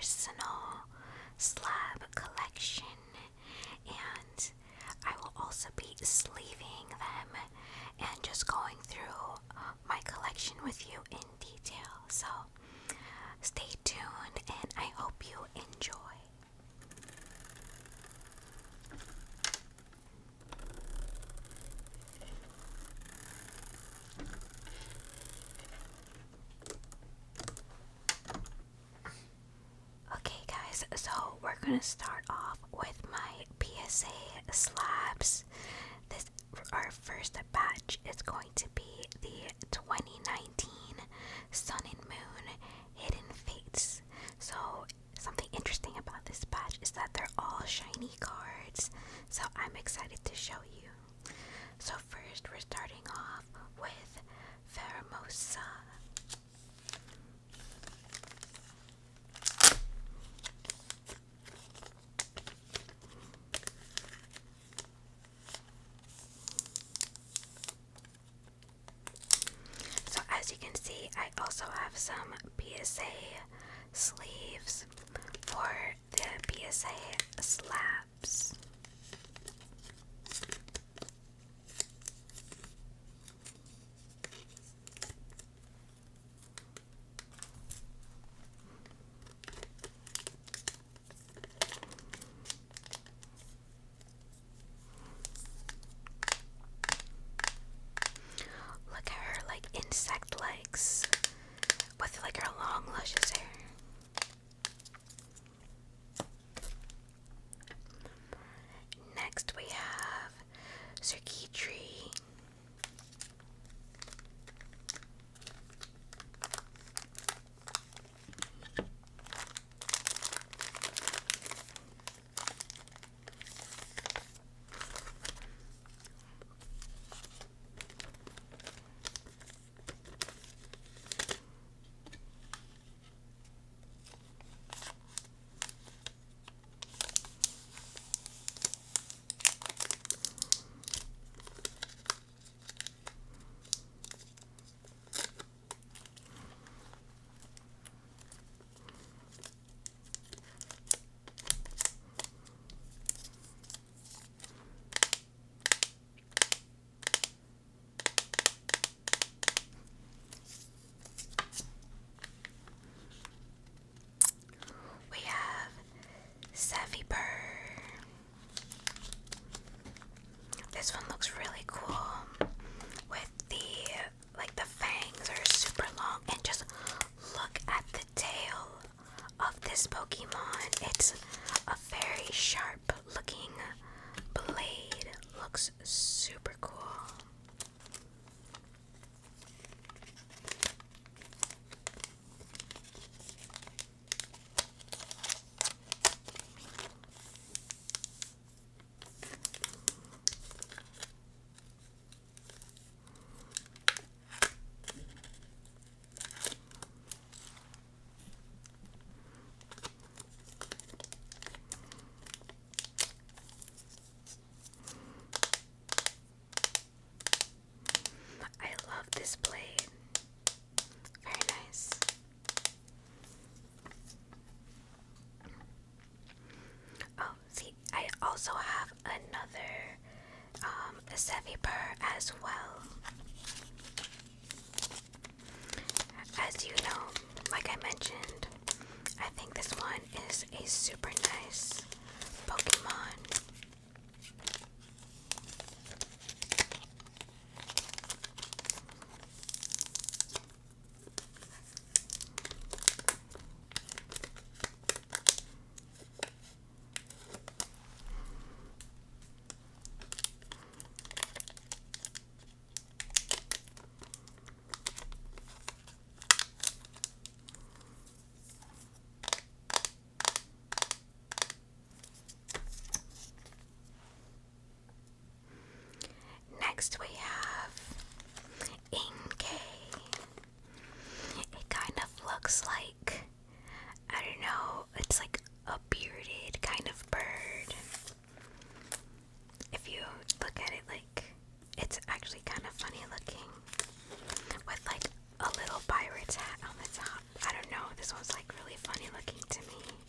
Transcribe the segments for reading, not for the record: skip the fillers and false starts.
personal slab collection, and I will also be sleeving them and just going through my collection with you in detail. So stay tuned and I hope you enjoy. Okay guys, so we're gonna start off with my PSA slabs. Our first batch is going to be the 2019 Sun and Moon Hidden Fates. So something interesting about this batch is that they're all shiny cards, so I'm excited to show you. So first we're starting off with Pheromosa. So as you can see, I also have some PSA sleeves for the PSA slabs. Look at her like insect legs with like her long luscious hair. Next we have Circuitry. We have Savvy Bird. This one looks really cool with the fangs are super long, and just look at the tail of this Pokemon. It's a very sharp looking blade. Looks super cool. I love this blade. Very nice. Oh, see, I also have another Seviper as well. As you know, like I mentioned, I think this one is a super nice Pokemon. Next we have Inkay. It kind of looks like, I don't know, it's like a bearded kind of bird. If you look at it, like, it's actually kind of funny looking with like a little pirate's hat on the top. I don't know, this one's like really funny looking to me.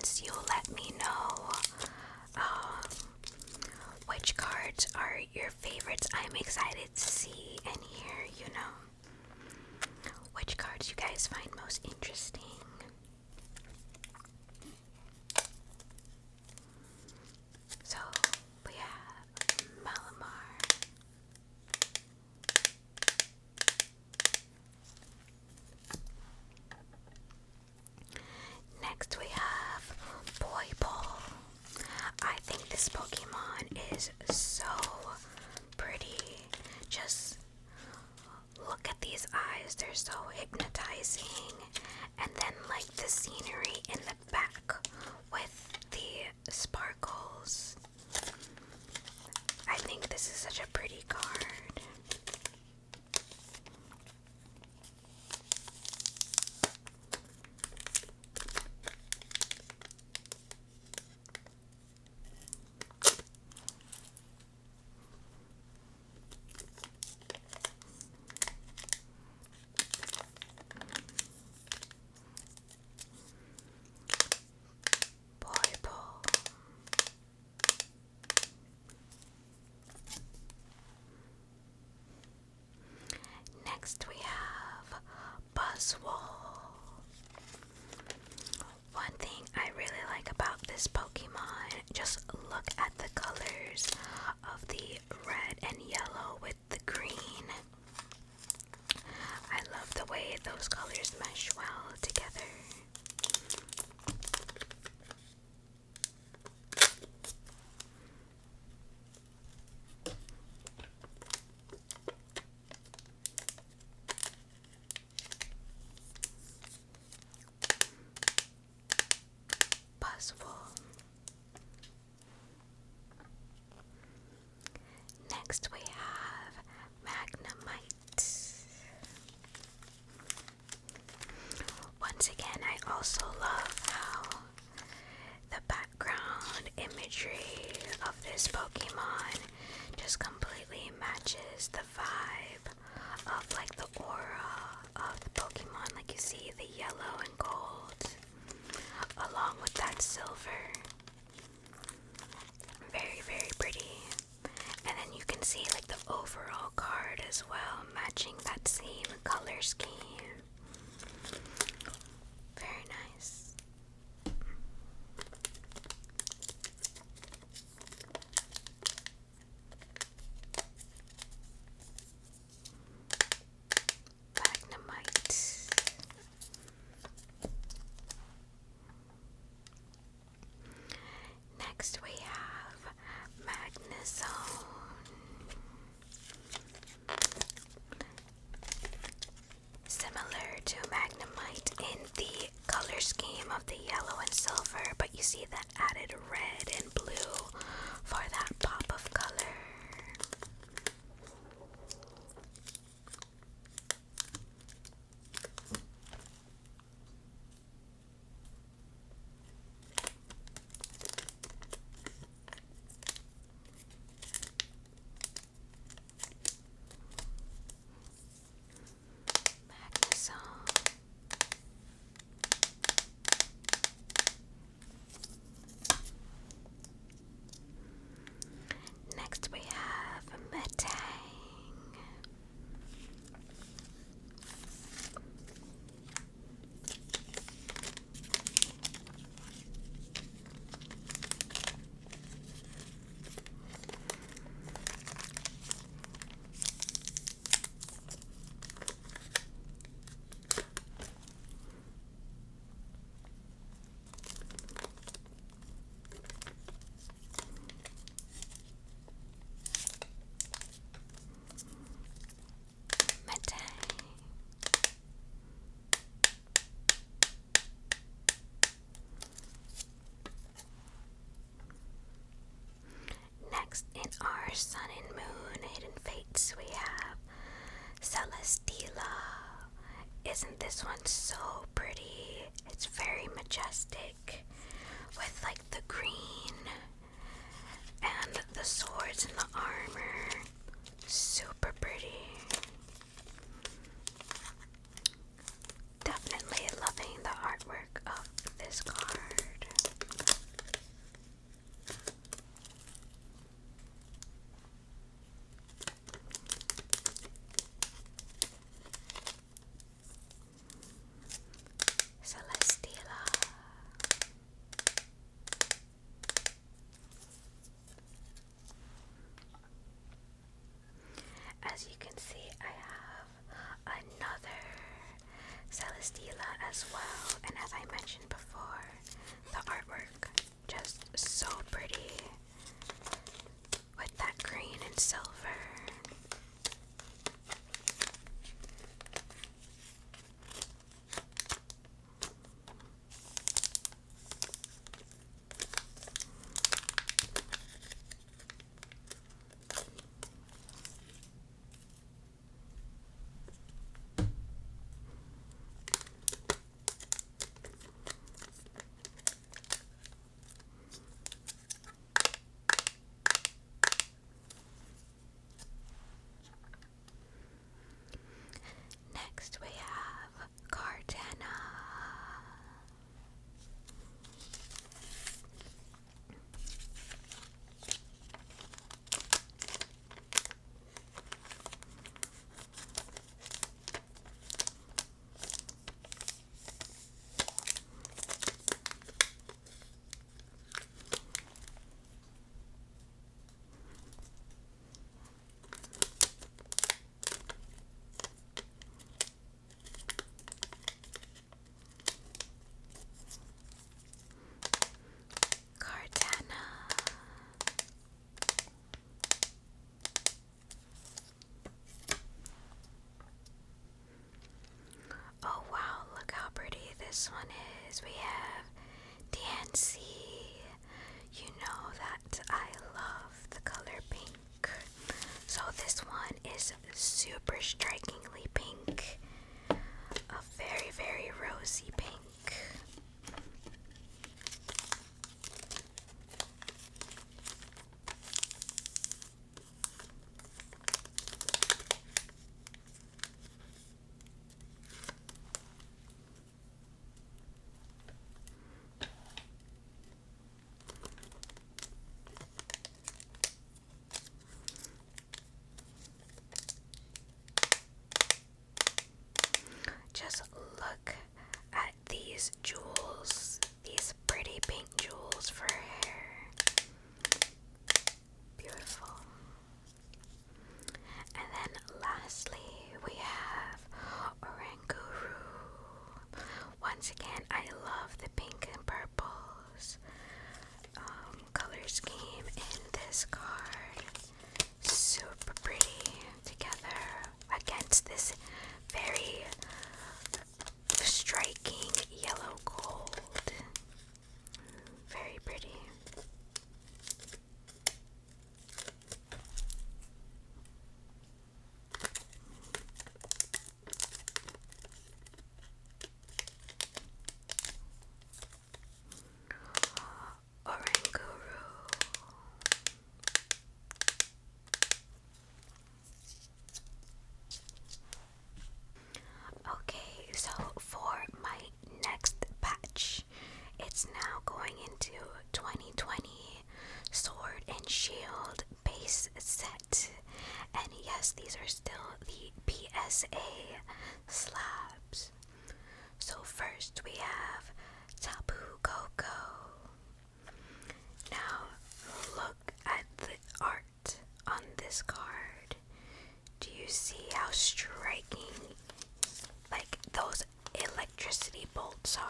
comments, you'll let me know which cards are your favorites. I'm excited to see and hear, which cards you guys find most interesting. So, we have Malamar. Next we have Boible. I think this Pokemon is so pretty. Just look at these eyes, they're so hypnotizing. And then like the scenery in the back with the sparkles. I think this is such a pretty card. Next we have Buzzwole. One thing I really like about this Pokemon, just look at the colors of the red and yellow with the green. I love the way those colors mesh well together. Next we have Magnemite. Once again, I also love how the background imagery of this Pokemon just completely matches the vibe of like the aura of the Pokemon. Like you see the yellow and gold along with that silver. Very, very pretty. And then you can see like the overall card as well, matching that same color scheme. Very nice. Magnemite. Next we have Magnezone. Similar to Magnemite in the color scheme of the yellow and silver, but you see that added red and blue for that pop of color. Next we have Metang. Next in our Sun and Moon Hidden Fates we have Celesteela. Isn't this one so pretty? It's very majestic with like the green and the swords and the armor. Super pretty. Definitely loving the artwork of this card. Just so pretty with that green and silver. Next we have Cardena. Cardena. Oh wow, look how pretty this one is. We have DNC. You know that I love the color pink. So this one is super strikingly pink. A very, very rosy pink. Just look at these jewels, these pretty pink jewels for hair. Beautiful. And then lastly, we have Oranguru. Once again, I love the pink and purples color scheme in this card. Super pretty together against this very striking yellow gold. Very pretty. Oranguru. Okay, so for my next batch, it's now going into 2020 Sword and Shield base set. And yes, these are still the PSA slabs. So first we have Tapu Koko. Now look at the art on this card. Do you see how striking like those electricity bolts are?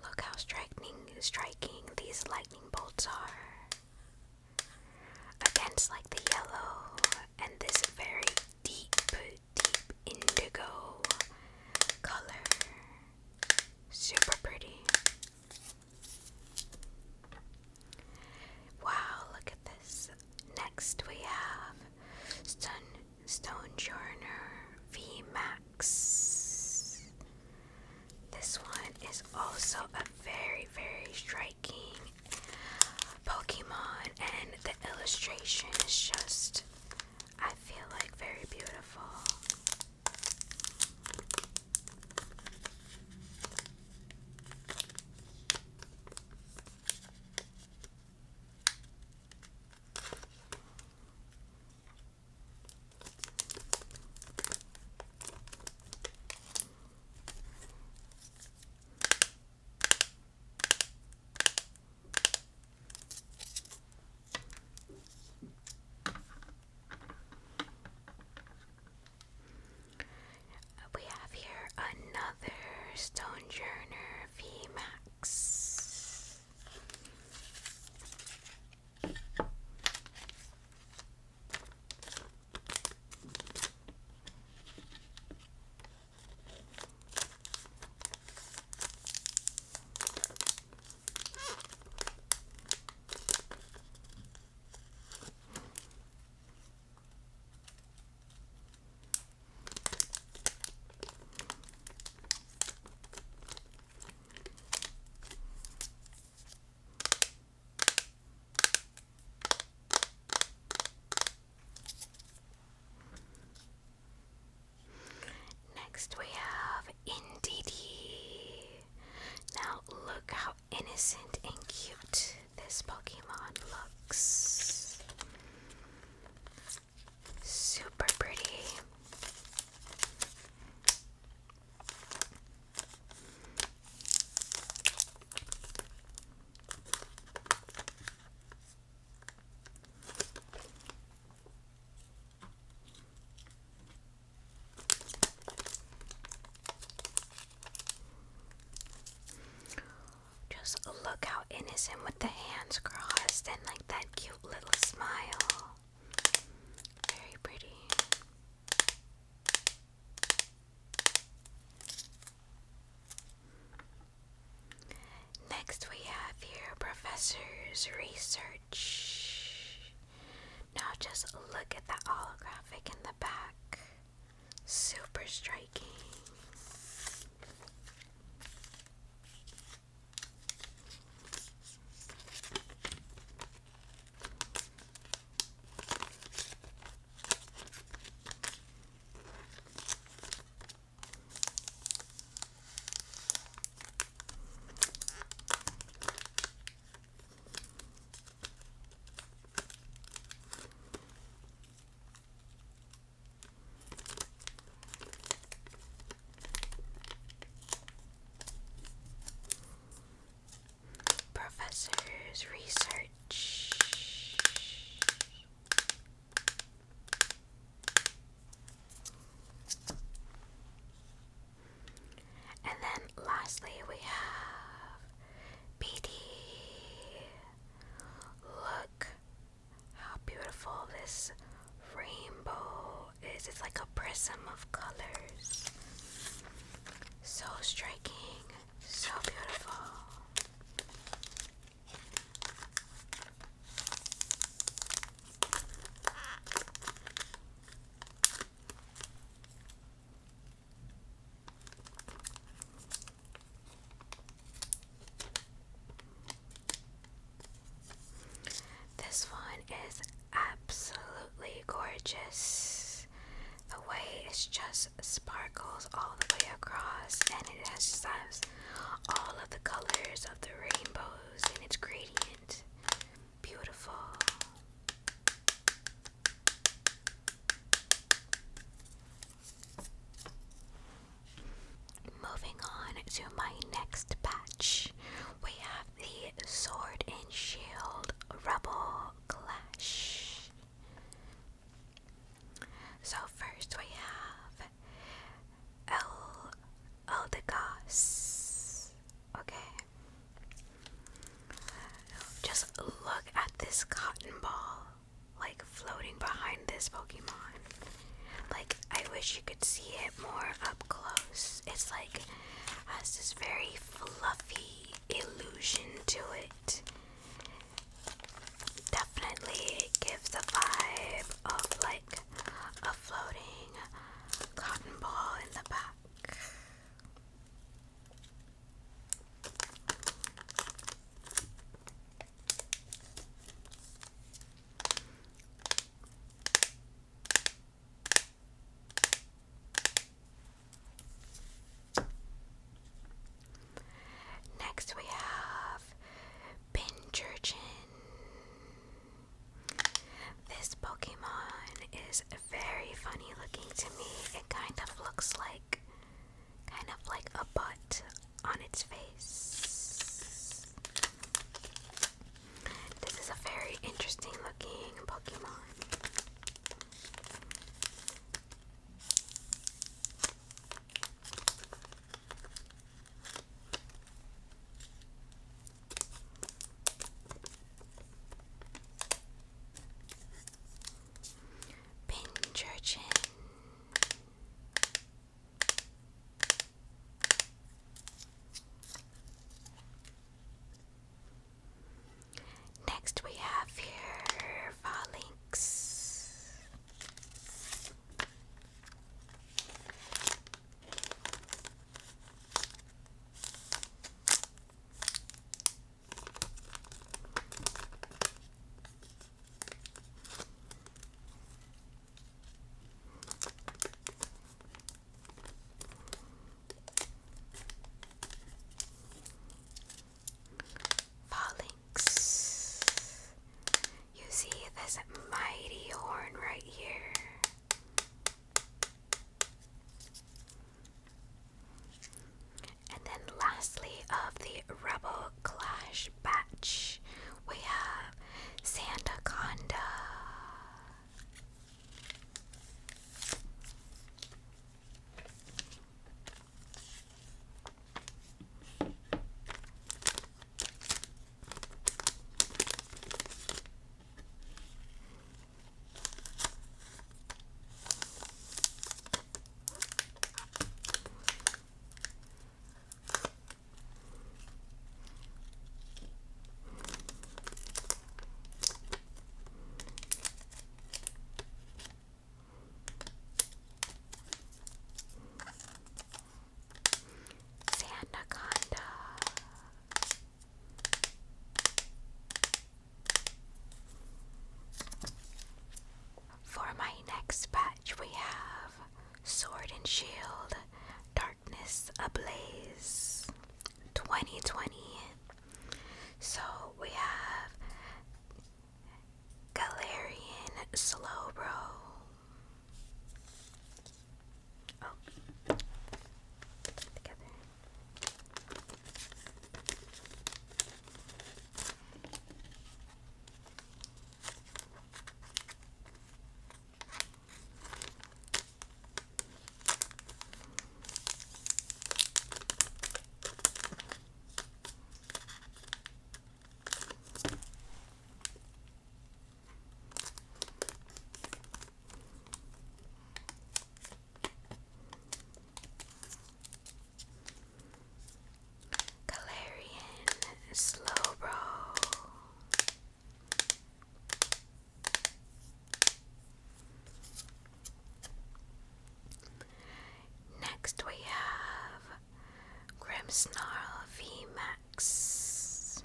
Look how striking these lightning bolts are against like the yellow and this very deep indigo color. Super pretty. Wow, look at this. Next we have Stonejourner V Max. This one is also a very, very striking Pokemon, and the illustration is just, I feel like, very beautiful. Stonejourner VMAX. Next we have Indeedee. Now look how innocent and cute this Pokemon looks. Super pretty. Just look how innocent with the hands crossed and like that cute little smile. Very pretty. Next we have here Professor's Research. Now just look at the holographic in the back. Super striking. Professor's Research. And then lastly we have BD. Look how beautiful this rainbow is. It's like a prism of colors. So striking, so beautiful. This one is absolutely gorgeous. The way it just sparkles all the way across, and it has all of the colors of the rainbows in its gradient. Beautiful. Moving on to my next batch, we have the Sword and Shield Rebel Clash. So first we have Eldegoss. Okay. Just look at this cotton ball, like floating behind this Pokemon. Like, I wish you could see it more up close. It's like, has this very fluffy illusion to it. Definitely gives the vibe of like a floating cotton ball in the back. Next we have Pincherton. This Pokemon is very funny looking to me. It kind of looks like is 2020. So we have Galarian Slowbro. Oh, together. Galarian Slowbro. Next we have Grimmsnarl VMAX.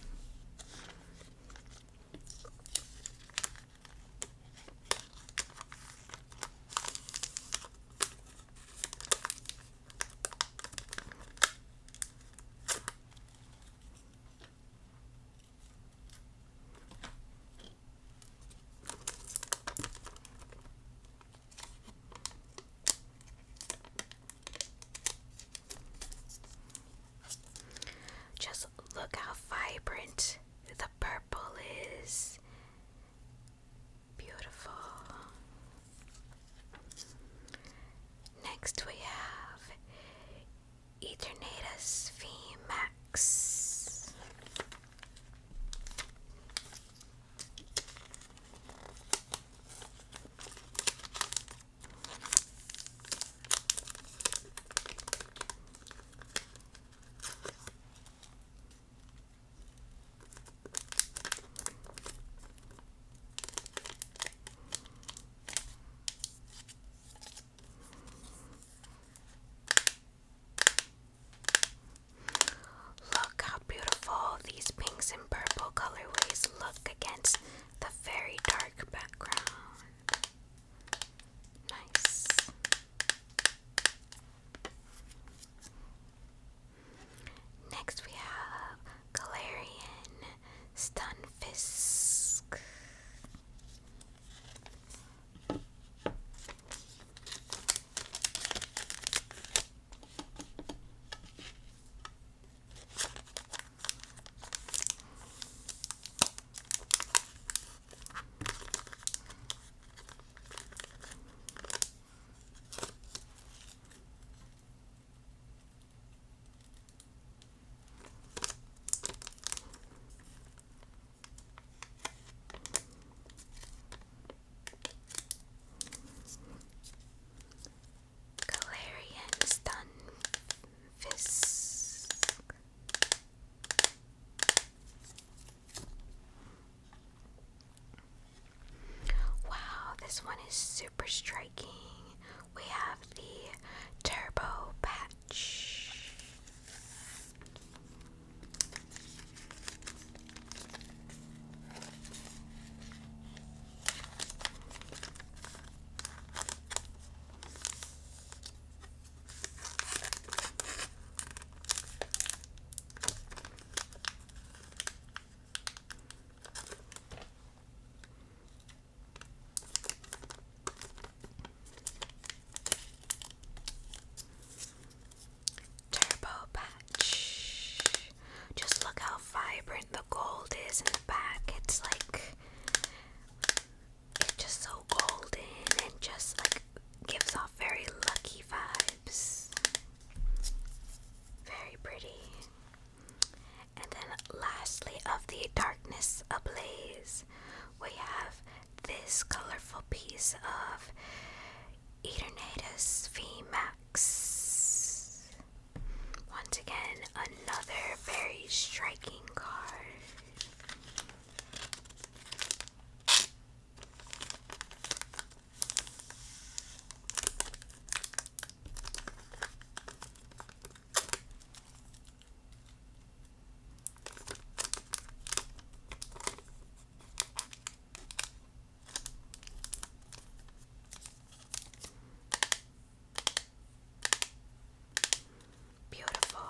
Just look how vibrant the purple is. Beautiful. Next we have Eternatus VMAX. Look how beautiful these pinks and purple colorways look against the very dark background. Nice. Next we have Galarian Stunfisk. Galarian Stunfisk. Wow, this one is super striking. We have the Turbo Patch. Turbo Patch. Just look how vibrant the gold is in the back. It's like, it's just so golden and just like gives off very lucky vibes. Very pretty. And then lastly, of the Darkness Ablaze, we have this colorful piece of Eternatus VMAX. Once again, another very striking card. Beautiful.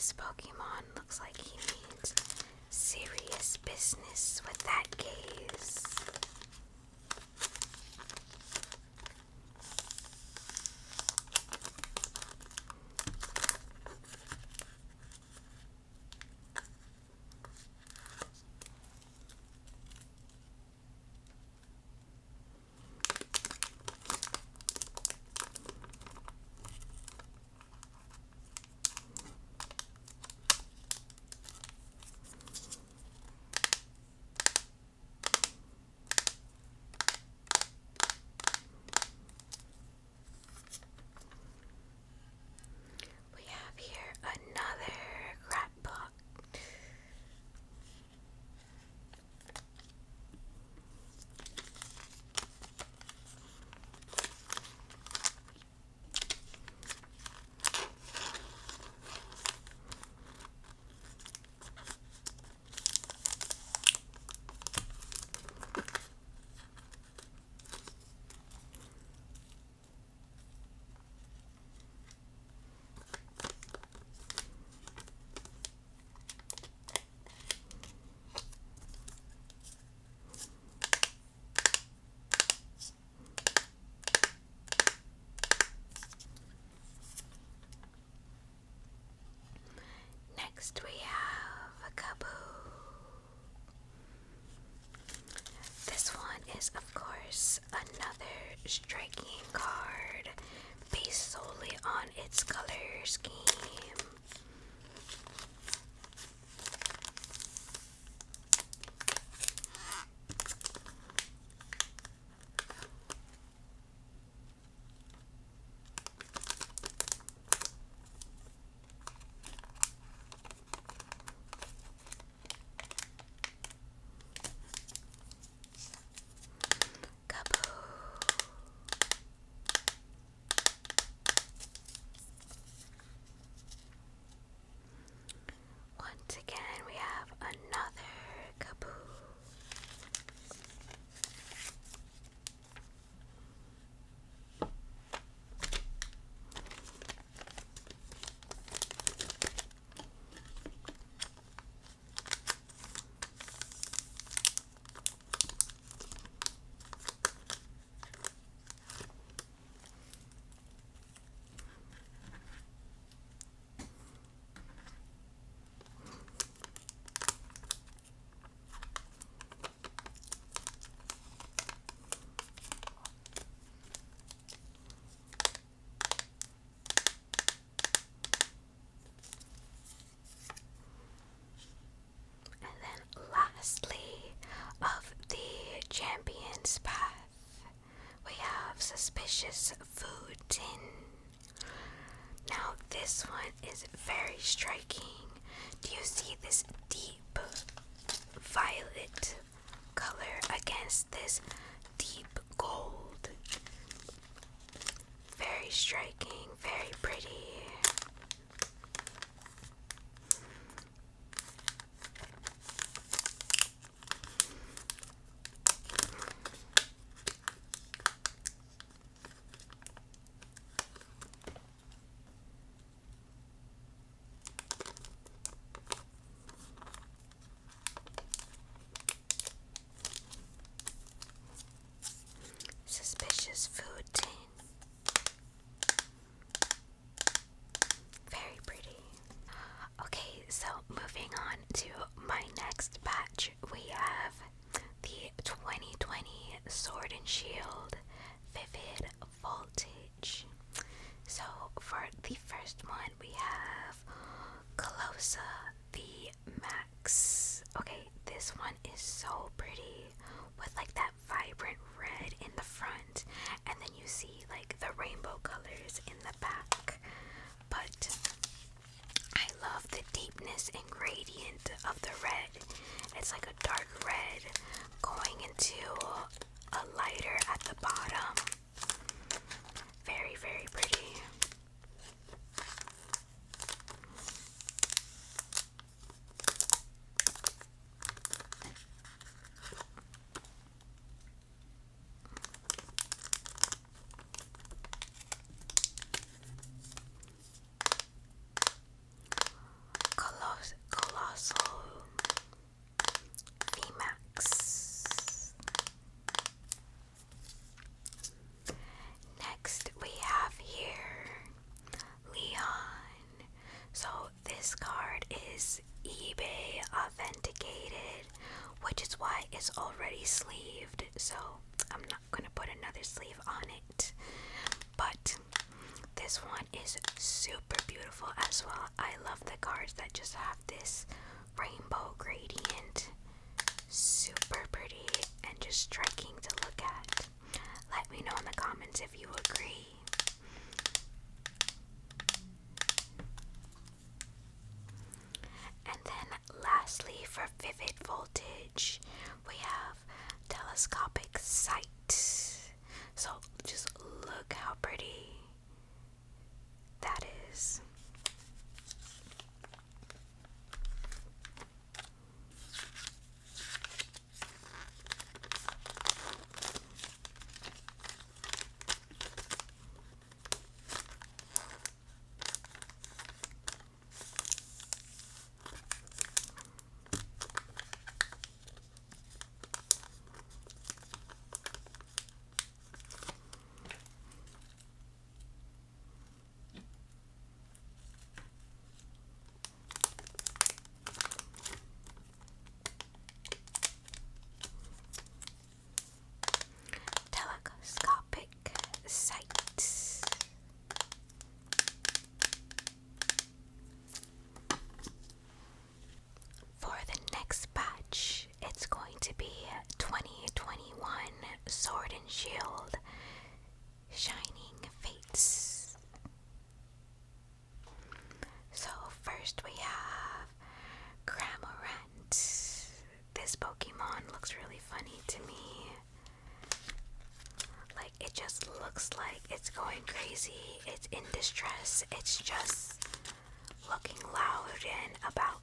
this Pokemon looks like he means serious business with that gaze. We have here another crap pot. Next we have a Kaboo. This one is of course another striking card based solely on its color scheme. Once again, we have another Kaboo. Lastly, of the Champion's Path, we have Suspicious Food Tin. Now, this one is very striking. Do you see this deep violet color against this deep gold? Very striking, very pretty. Suspicious Food Tin. Very pretty. Okay, so moving on to my next batch, we have the 2020 Sword and Shield Vivid Voltage. So for the first one, we have Colosa the Max. Okay, this one is so pretty with like that vibrant red in the front, and then you see like the rainbow colors in the back. But I love the deepness and gradient of the red. It's like a dark red going into a lighter at the bottom. Very, very pretty. is already sleeved, so I'm not gonna put another sleeve on it. But this one is super beautiful as well. I love the cards that just have this rainbow gradient. Super pretty and just striking to look at. Let me know in the comments if you agree. And then lastly, for vivid voltage, we have telescopic sight. So just look how pretty that is. Telescopic sight. For the next batch, it's going to be 2021 Sword and Shield Shining Fates. So first we have Cramorant. This Pokemon looks really funny to me. Like, it just looks like it's going crazy. It's in distress. It's just looking loud and about.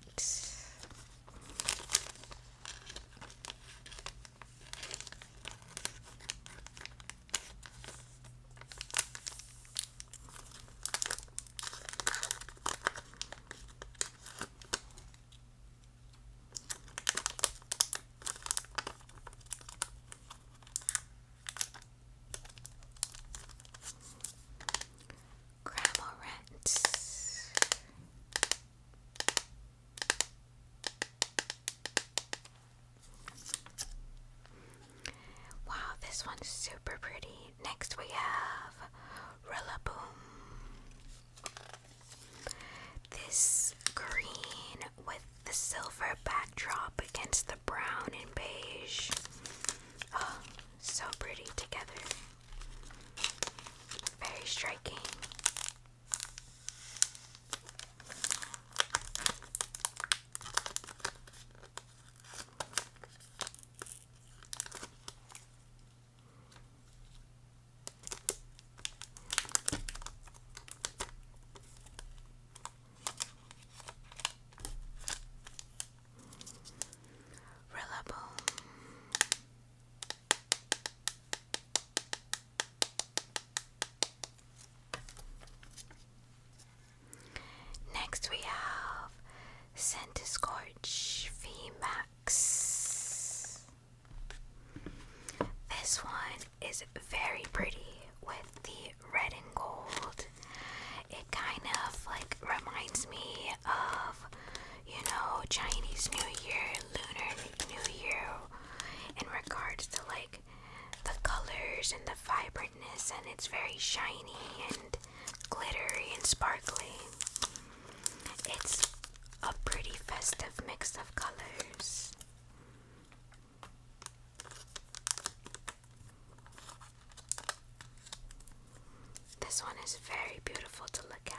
Wow, this one's super pretty. Next we have Rillaboom. This green with the silver backdrop against the brown and beige. Oh, so pretty together. Very striking. Next we have Centiskorch VMAX. This one is very pretty with the red and gold. It kind of like reminds me of, Chinese New Year, Lunar New Year, in regards to like the colors and the vibrantness, and it's very shiny and glittery and sparkly. It's a pretty festive mix of colors. This one is very beautiful to look at.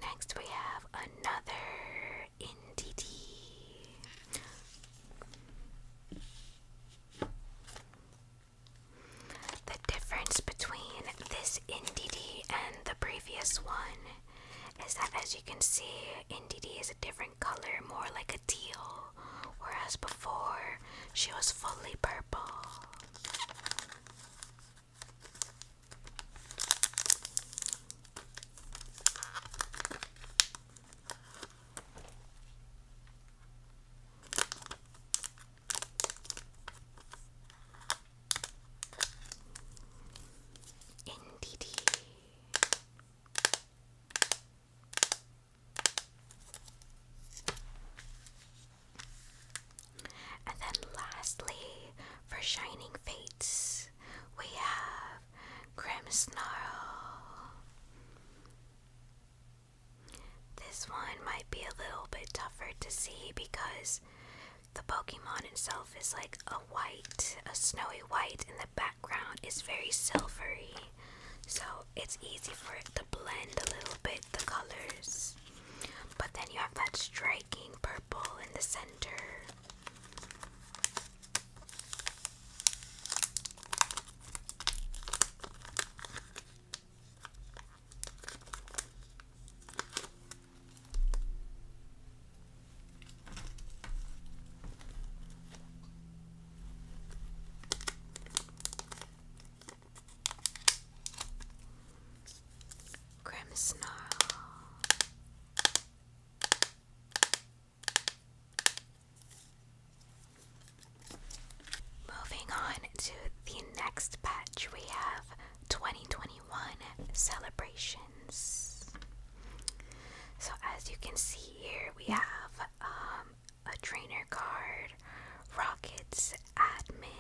Next we have another NDD. The difference between this NDD and the previous one is that, as you can see, NDD is a different color, more like a teal, whereas before she was fully purple. NDD. Snarl. This one might be a little bit tougher to see because the Pokemon itself is like a snowy white, and the background is very silvery. So it's easy for it to blend a little bit, the colors. But then you have that striking purple in the center. Snarl. Moving on to the next batch, we have 2021 celebrations. So as you can see here, we have a trainer card, Rockets admin.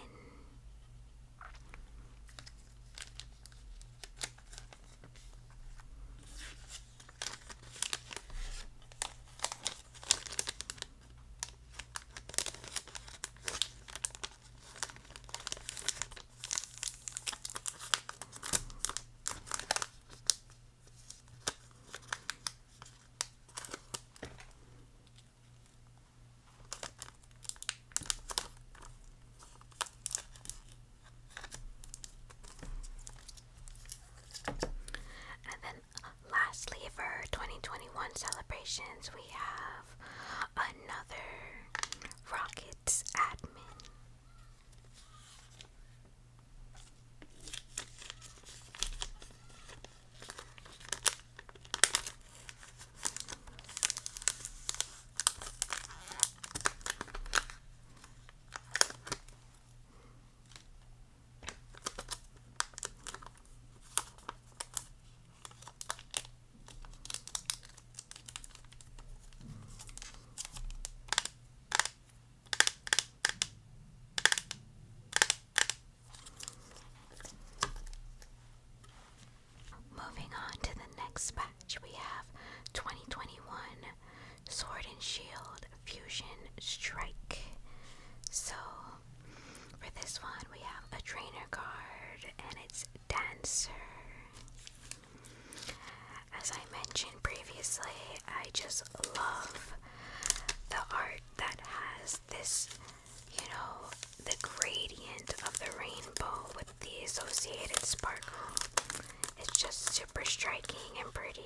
Lastly, for 2021 celebrations, we have another Rockets admin. Moving on to the next batch, we have 2021 Sword and Shield Fusion Strike. So, for this one, we have a trainer card, and it's Dancer. As I mentioned previously, I just love the art that has this, the gradient of the rainbow with the associated sparkle. It's just super striking and pretty.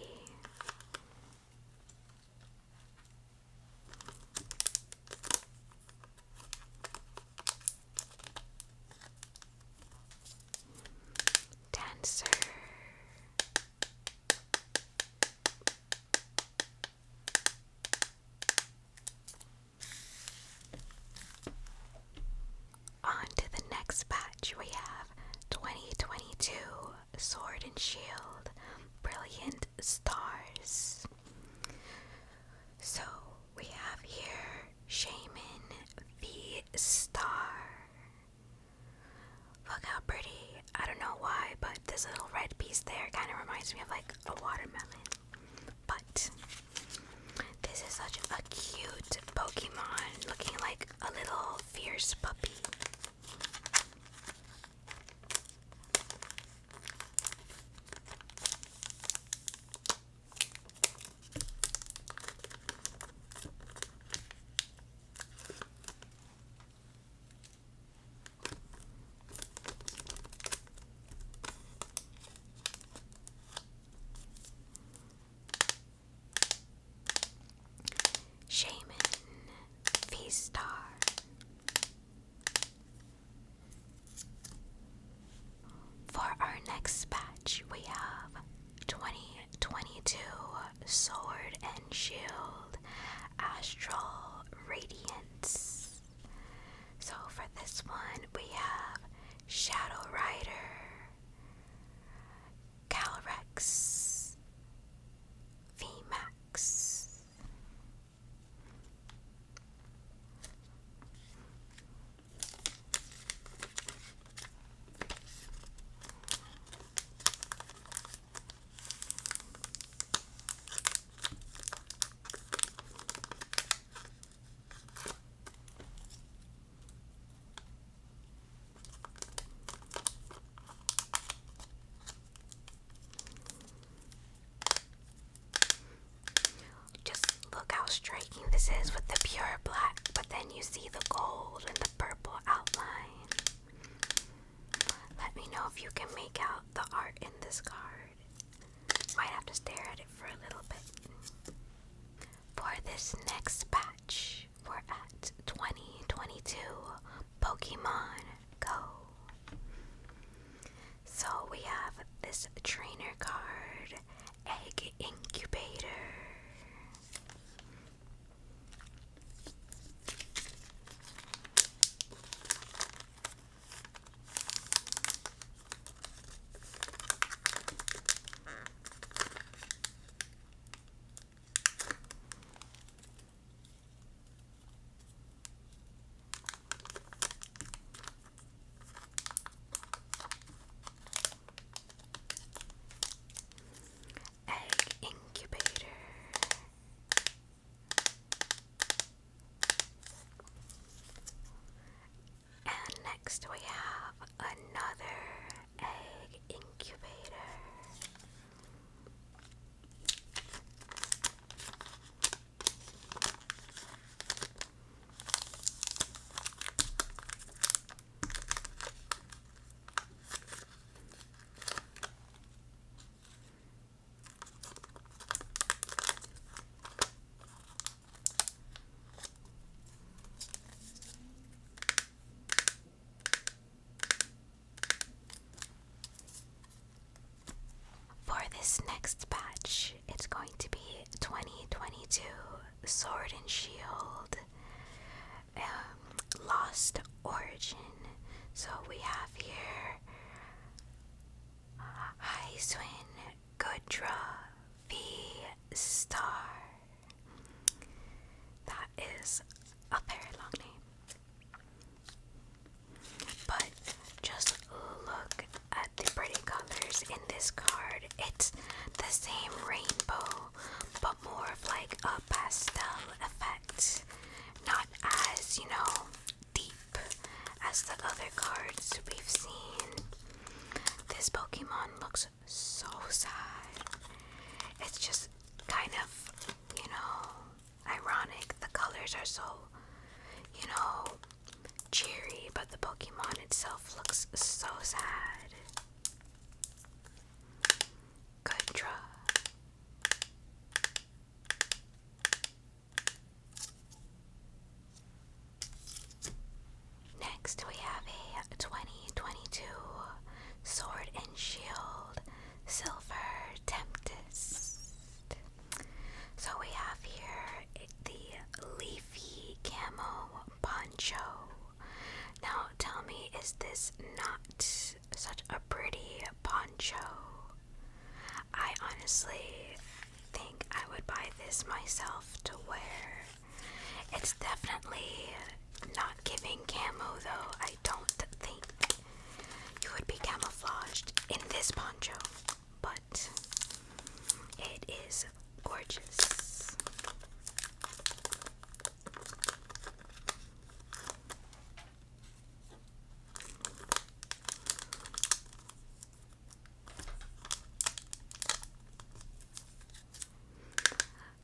Dancer. On to the next batch, we have 2022 Sword and Shield Brilliant Stars. So we have here Shaman V Star. Look how pretty. I don't know why, but this little red piece there kind of reminds me of like a watermelon. But this is such a cute Pokemon, looking like a little fierce puppy. Shaman V-Star. you see the gold and the purple outline? Let me know if you can make out the art in this card. Might have to stare at it for a little bit. For this next batch, we're at 2022 Pokemon Go. So we have this trainer card, Egg Incubator. Egg Incubator. And next we have another Egg Incubator. For this next batch, it's going to be 2022 Sword and Shield Lost Origin. So we have here Heiswin Gudra V Star. That is a very long name. But just look at the pretty colors in this card. It's the same rainbow, but more of like a pastel effect. Not as, deep as the other cards we've seen. This Pokemon looks so sad. It's just kind of, ironic. The colors are so, cheery, but the Pokemon itself looks so sad. Good draw. Next we have a 2022 Sword and Shield Silver Tempest. So we have here the leafy camo poncho. Now tell me, is this not such a pretty poncho? I honestly think I would buy this myself to wear. It's definitely not giving camo though. I don't think you would be camouflaged in this poncho, but it is gorgeous.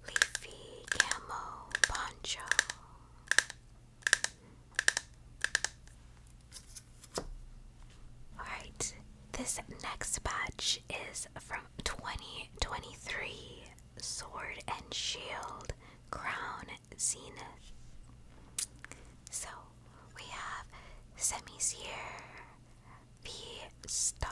Leafy camo poncho. Alright, this next batch is from 2023 Sword and Shield Crown Zenith. So we have Semiseer V Star.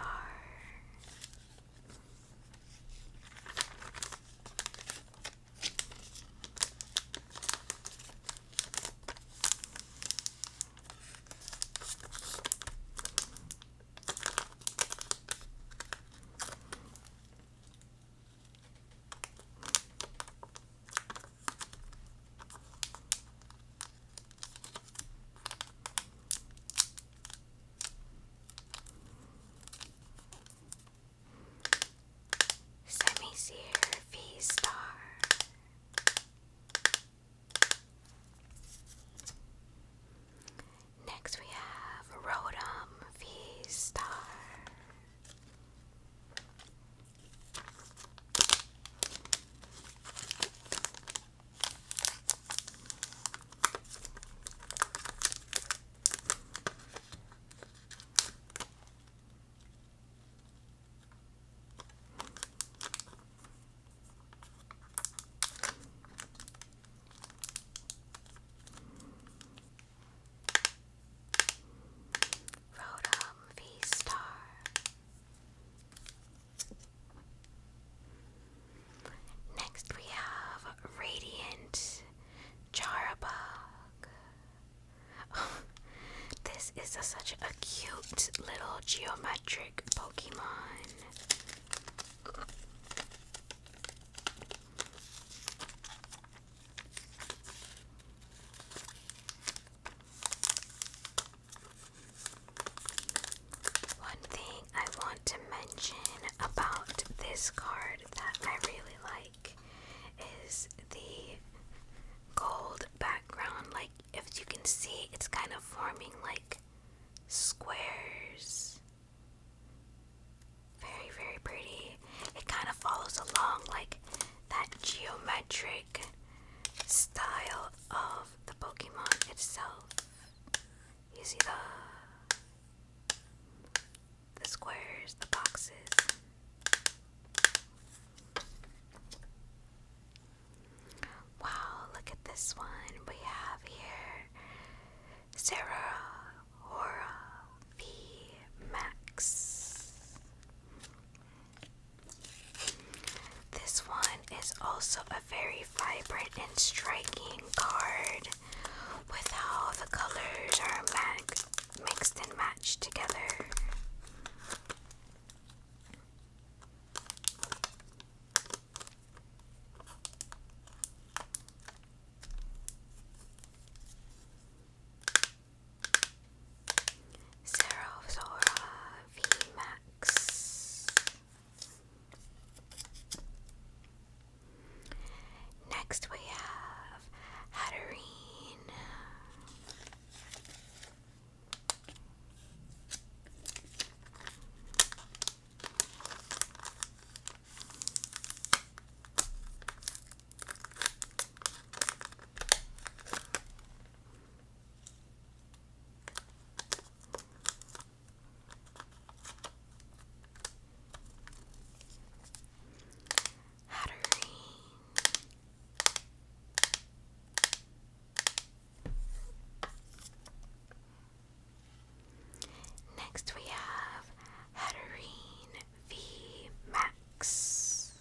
and striking card with how the colors are mixed and matched together. Zora V Max. Next we have Hatterene. Next we have Hatterene V Max.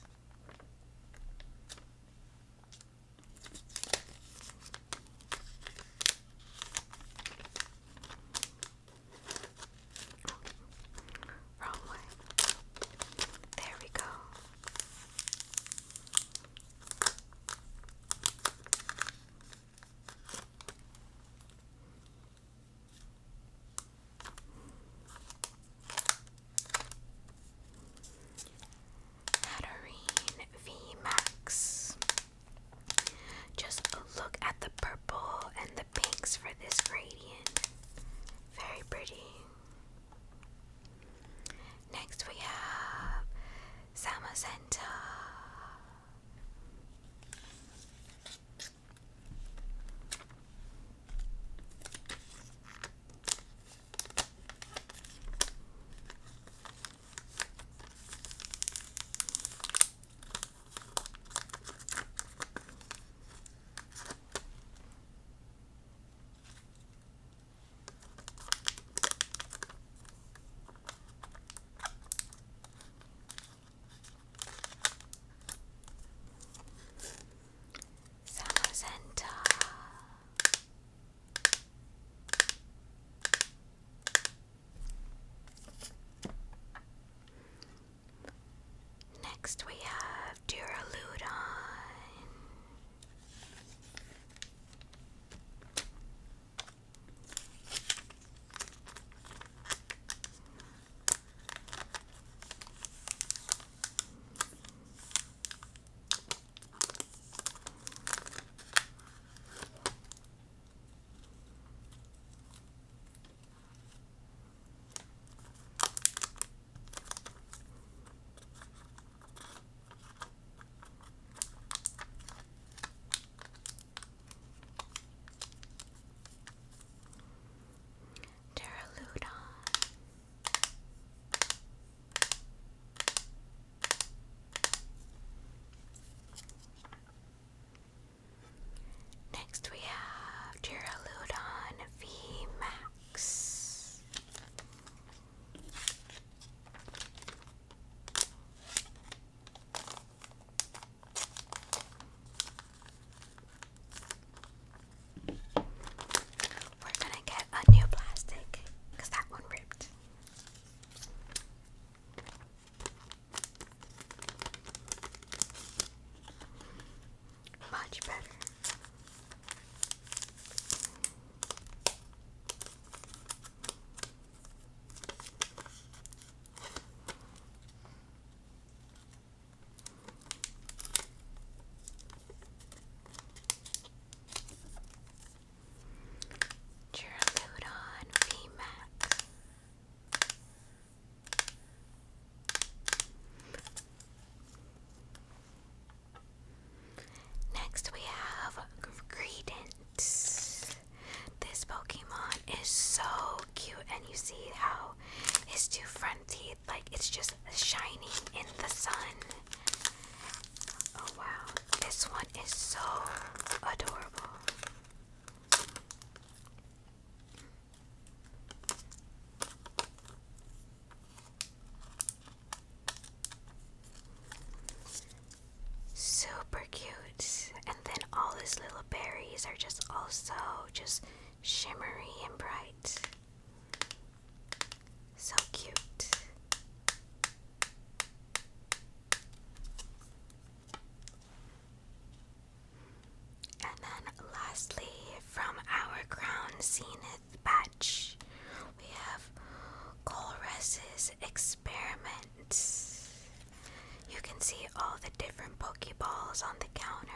Wrong way. There we go. Hatterene V Max. Just look at the purple and the pinks for this gradient. Very pretty. Next we have Zamazenta. Next we have Duraludon. Next we have Duraludon V Max. We're gonna get a new plastic because that one ripped. Much better. Duraludon V Max. Next we have Greedent. This Pokemon is so cute, and you see how his two front teeth, like it's just shining in the sun. Oh wow, this one is so adorable. Super cute. And then all all the different Pokeballs on the counter.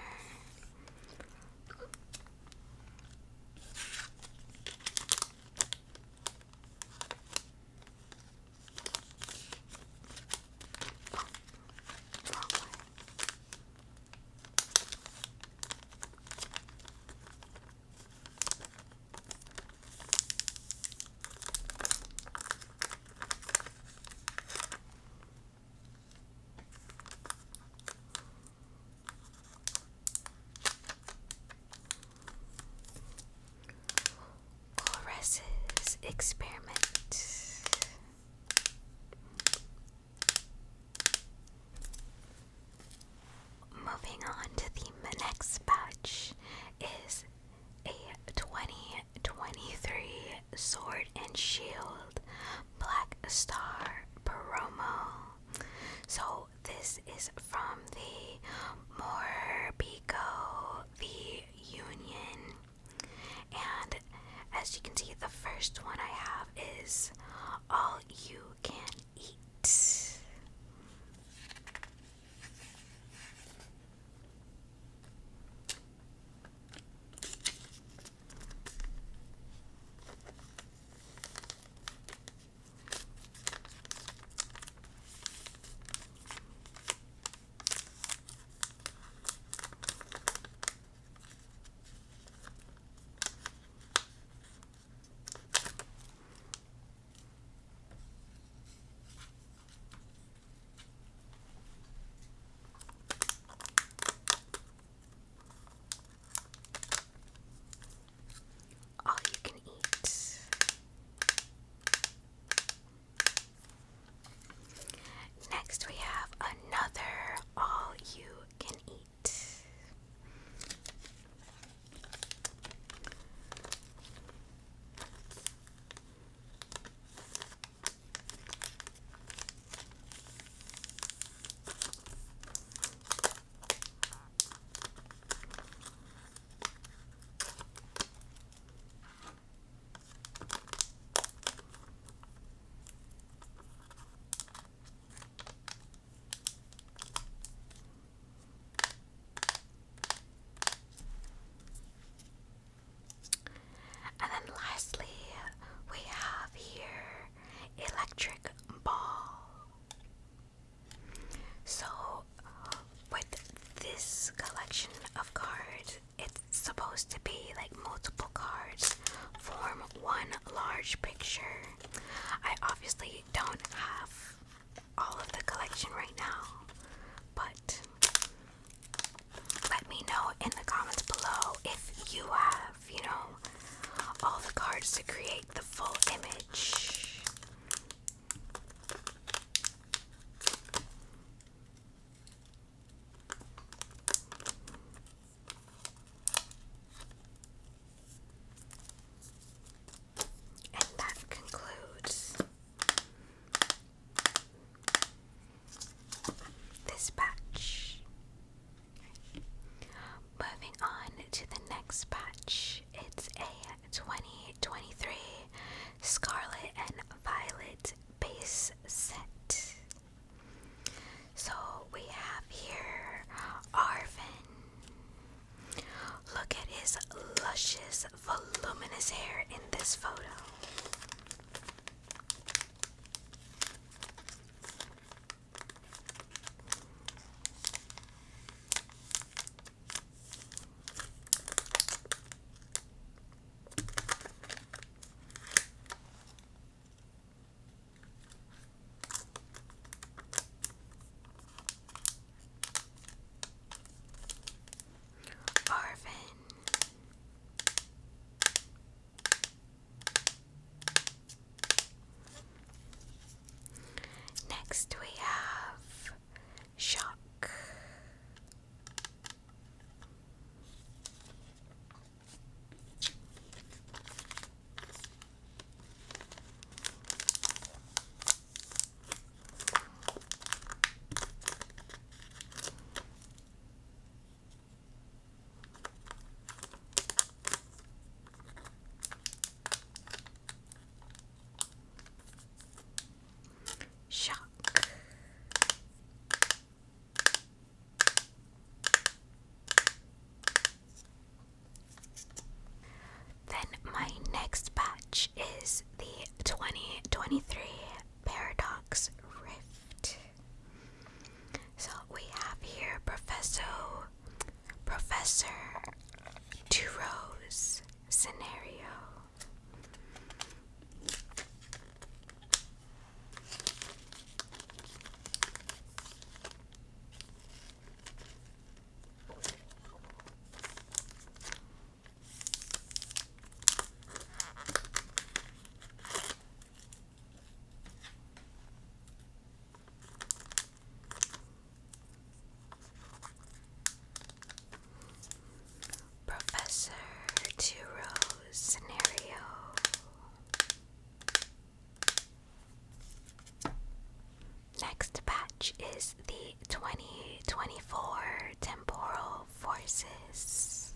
2024 temporal forces.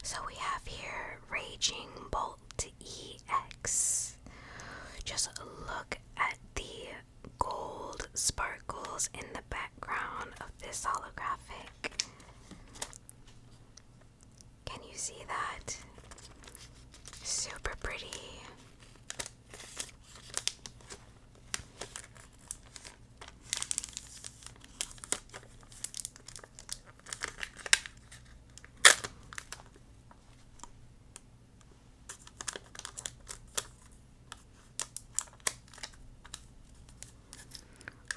So we have here Raging Bolt EX. Just look at the gold sparkles in the background of this holographic. Can you see that? Super pretty.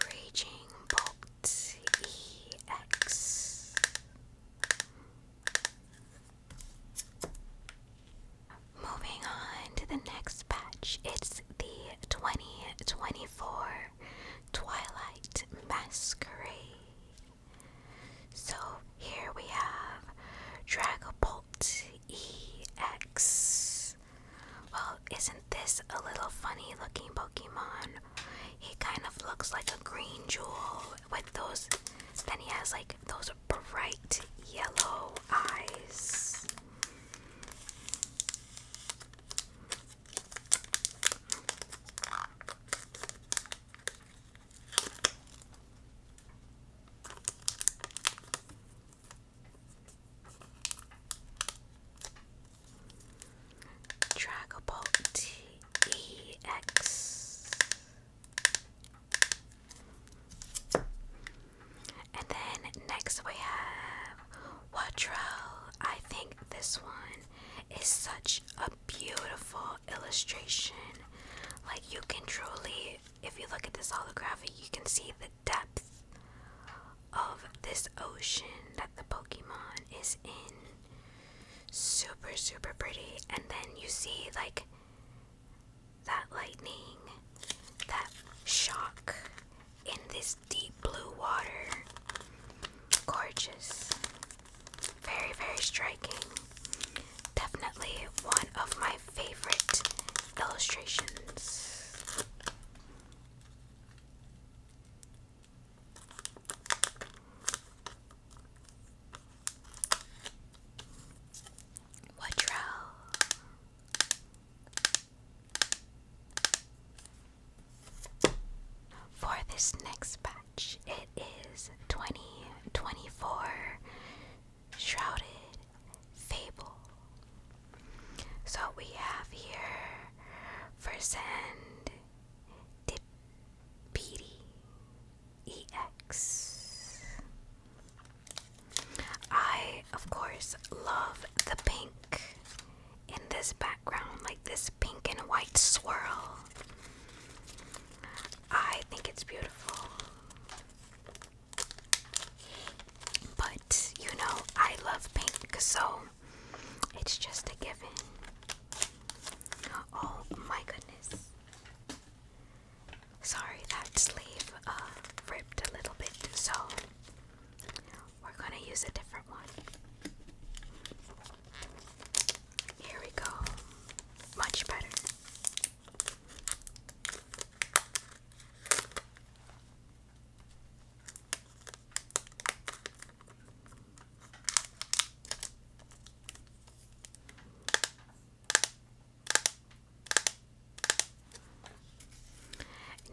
Raging Bolt EX. Moving on to the next batch, it's the 2024 Twilight Masquerade. So here we have Dragapult EX. Well, isn't this a little funny looking Pokemon? He kind of looks like a green jewel with those, then he has like those bright yellow eyes. Dragapult EX. And then next we have Watrel. I think this one is such a beautiful illustration. Like, you can truly, if you look at this holographic, you can see the depth of this ocean that the Pokemon is in. Super, super pretty. And then you see like that lightning, that shock in this deep blue water. Gorgeous. Very, very striking. Definitely one of my favorite illustrations. Watrel. For this next batch, it is 2024 Shrouded Fable. So we have here Versand Dipedi EX. I, of course, love the pink in this background, like this pink and white swirl. I think it's beautiful. But, you know, I love pink, so it's just a given. Oh my goodness. Sorry, that sleeve ripped a little bit, so we're gonna use a different one. Here we go. Much better.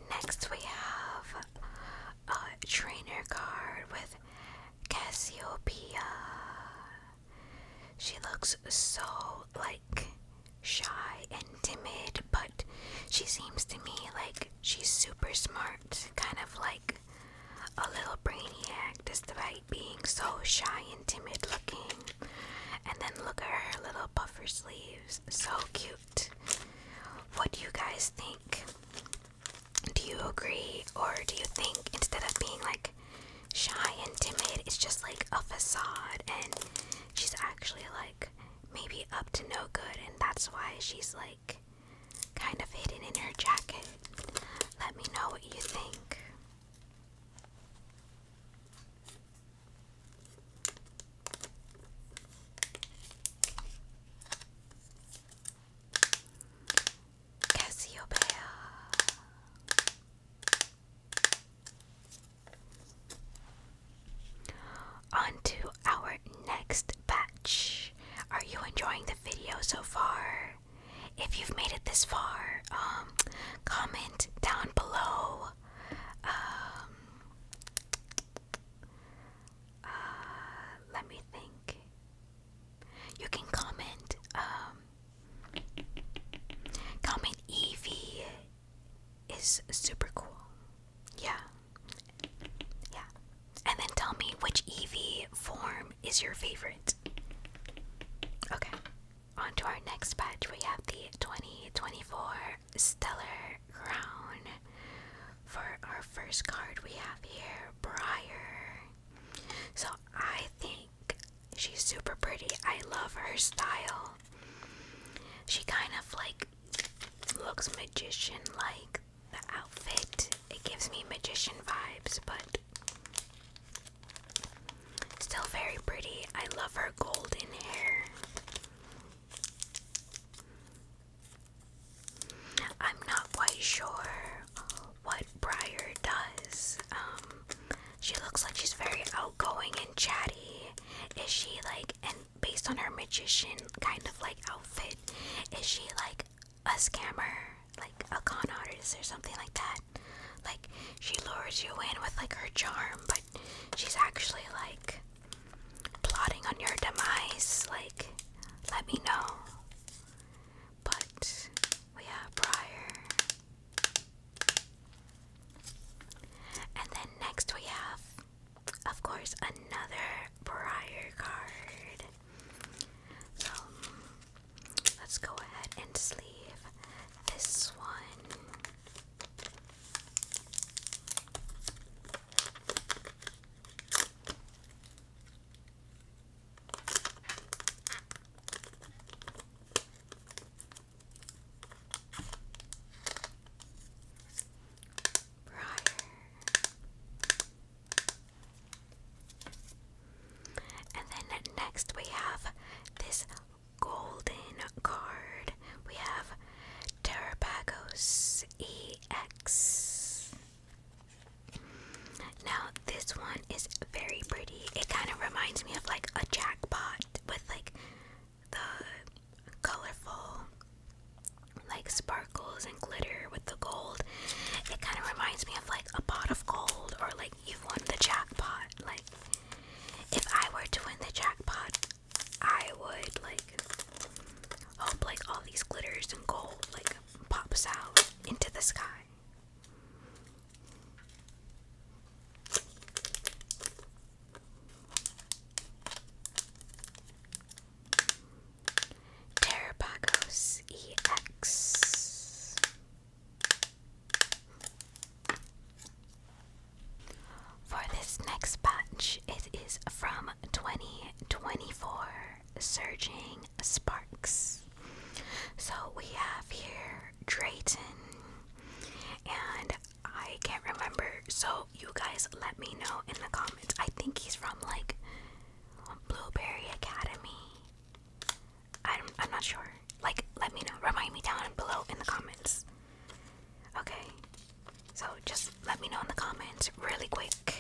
Next we have a trainer card with Cassiopeia. She looks so like shy and timid, but she seems to me like she's super smart, kind of like a little brainiac despite being so shy and timid looking. And then look at her little puffer sleeves, so cute. What do you guys think? Do you agree, or do you think instead of being like shy and timid, it's just like a facade and she's actually like maybe up to no good, and that's why she's like kind of hidden in her jacket? Let me know what you think. Cassiopeia. if you've made it this far, comment down below. Let me think. You can comment. Comment Evie is super cool. Yeah. Yeah. And then tell me which Eevee form is your favorite. Okay. On to our next batch. We have the 2024 Stellar Crown. For our first card, we have here Briar. So I think she's super pretty. I love her style. She kind of like looks magician like. The outfit, it gives me magician vibes, but still very pretty. I love her golden hair. I'm not quite sure what Briar does. She looks like she's very outgoing and chatty. Is she like, and based on her magician kind of like outfit, is she like a scammer? Like a con artist or something like that? Like she lures you in with like her charm, but she's actually like plotting on your demise. Like, let me know. But we have Briar. And then next we have, of course, another Briar card. So let's go ahead and sleeve this one. Briar. And then next we have this golden card. We have Terrapagos EX. Now this one is very pretty. It kind of reminds me of like a jackpot with like the colorful like sparkles and glitter with the gold. It kind of reminds me of like a pot of gold, or like you've won the jackpot. Like if I were to win the jackpot, I would like hope like all these glitters and gold like pops out into the sky. Terrapagos EX. For this next batch, it is from 2024 Surging Sparks. So we have here Drayton, and I can't remember, so you guys let me know in the comments. I think he's from like Blueberry Academy. I'm not sure. Like, let me know. Remind me down below in the comments. Okay. So just let me know in the comments really quick,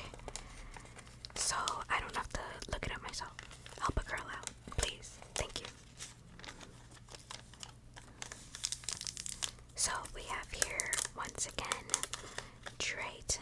so I don't have to look it up myself. Help a girl out, please. Thank you. So we have here once again Drayton.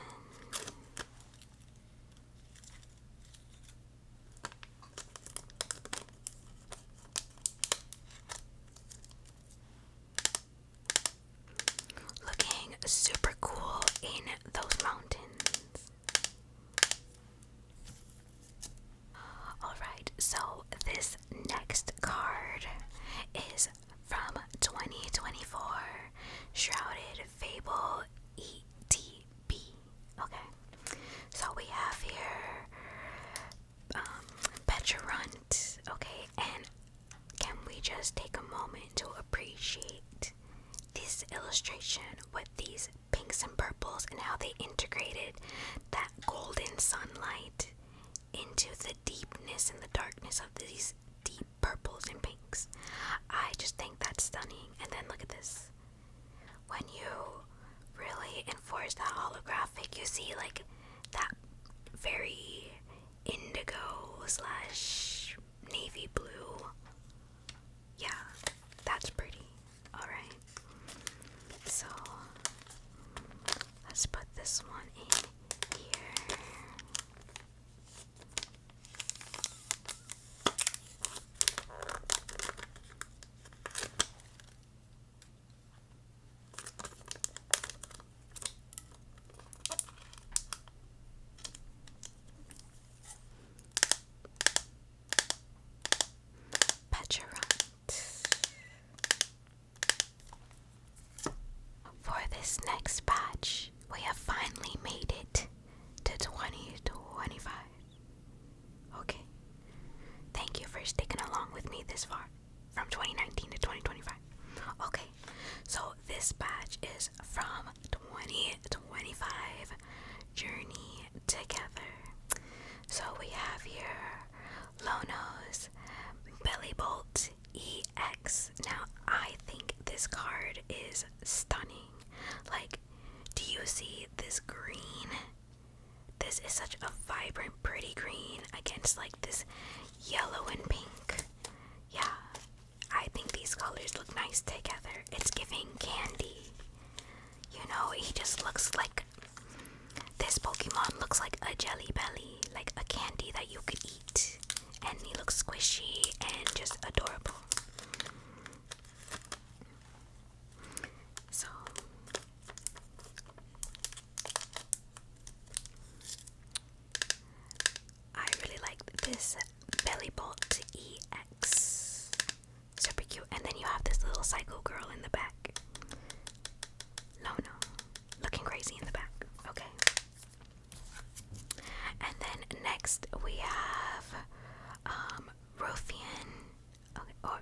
is such a vibrant, pretty green against like this yellow and pink. Yeah, I think these colors look nice together. It's giving candy. You know, he just looks like, this Pokemon looks like a Jelly Belly, like a candy that you could eat. And he looks squishy and just adorable. So, I really like this Belly Bolt EX. Super cute. And then you have this little psycho girl in the back. No, looking crazy in the back. Okay. And then next we have Ruffian. Okay, or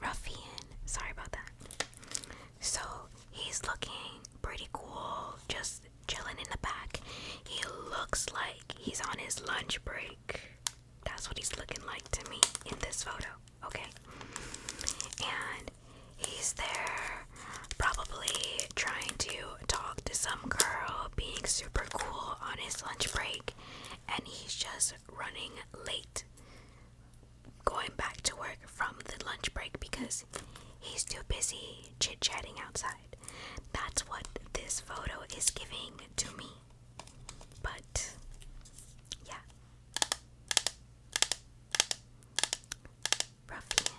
Ruffian. Sorry about that. So he's looking pretty cool, just chilling in the back. He looks like he's on his lunch break. That's what he's looking like to me in this photo. Okay. And he's there probably trying to talk to some girl, being super cool on his lunch break, and he's just running late, going back to work from the lunch break because he's too busy chit-chatting outside. That's what this photo is giving to me. But yeah, Ruffian.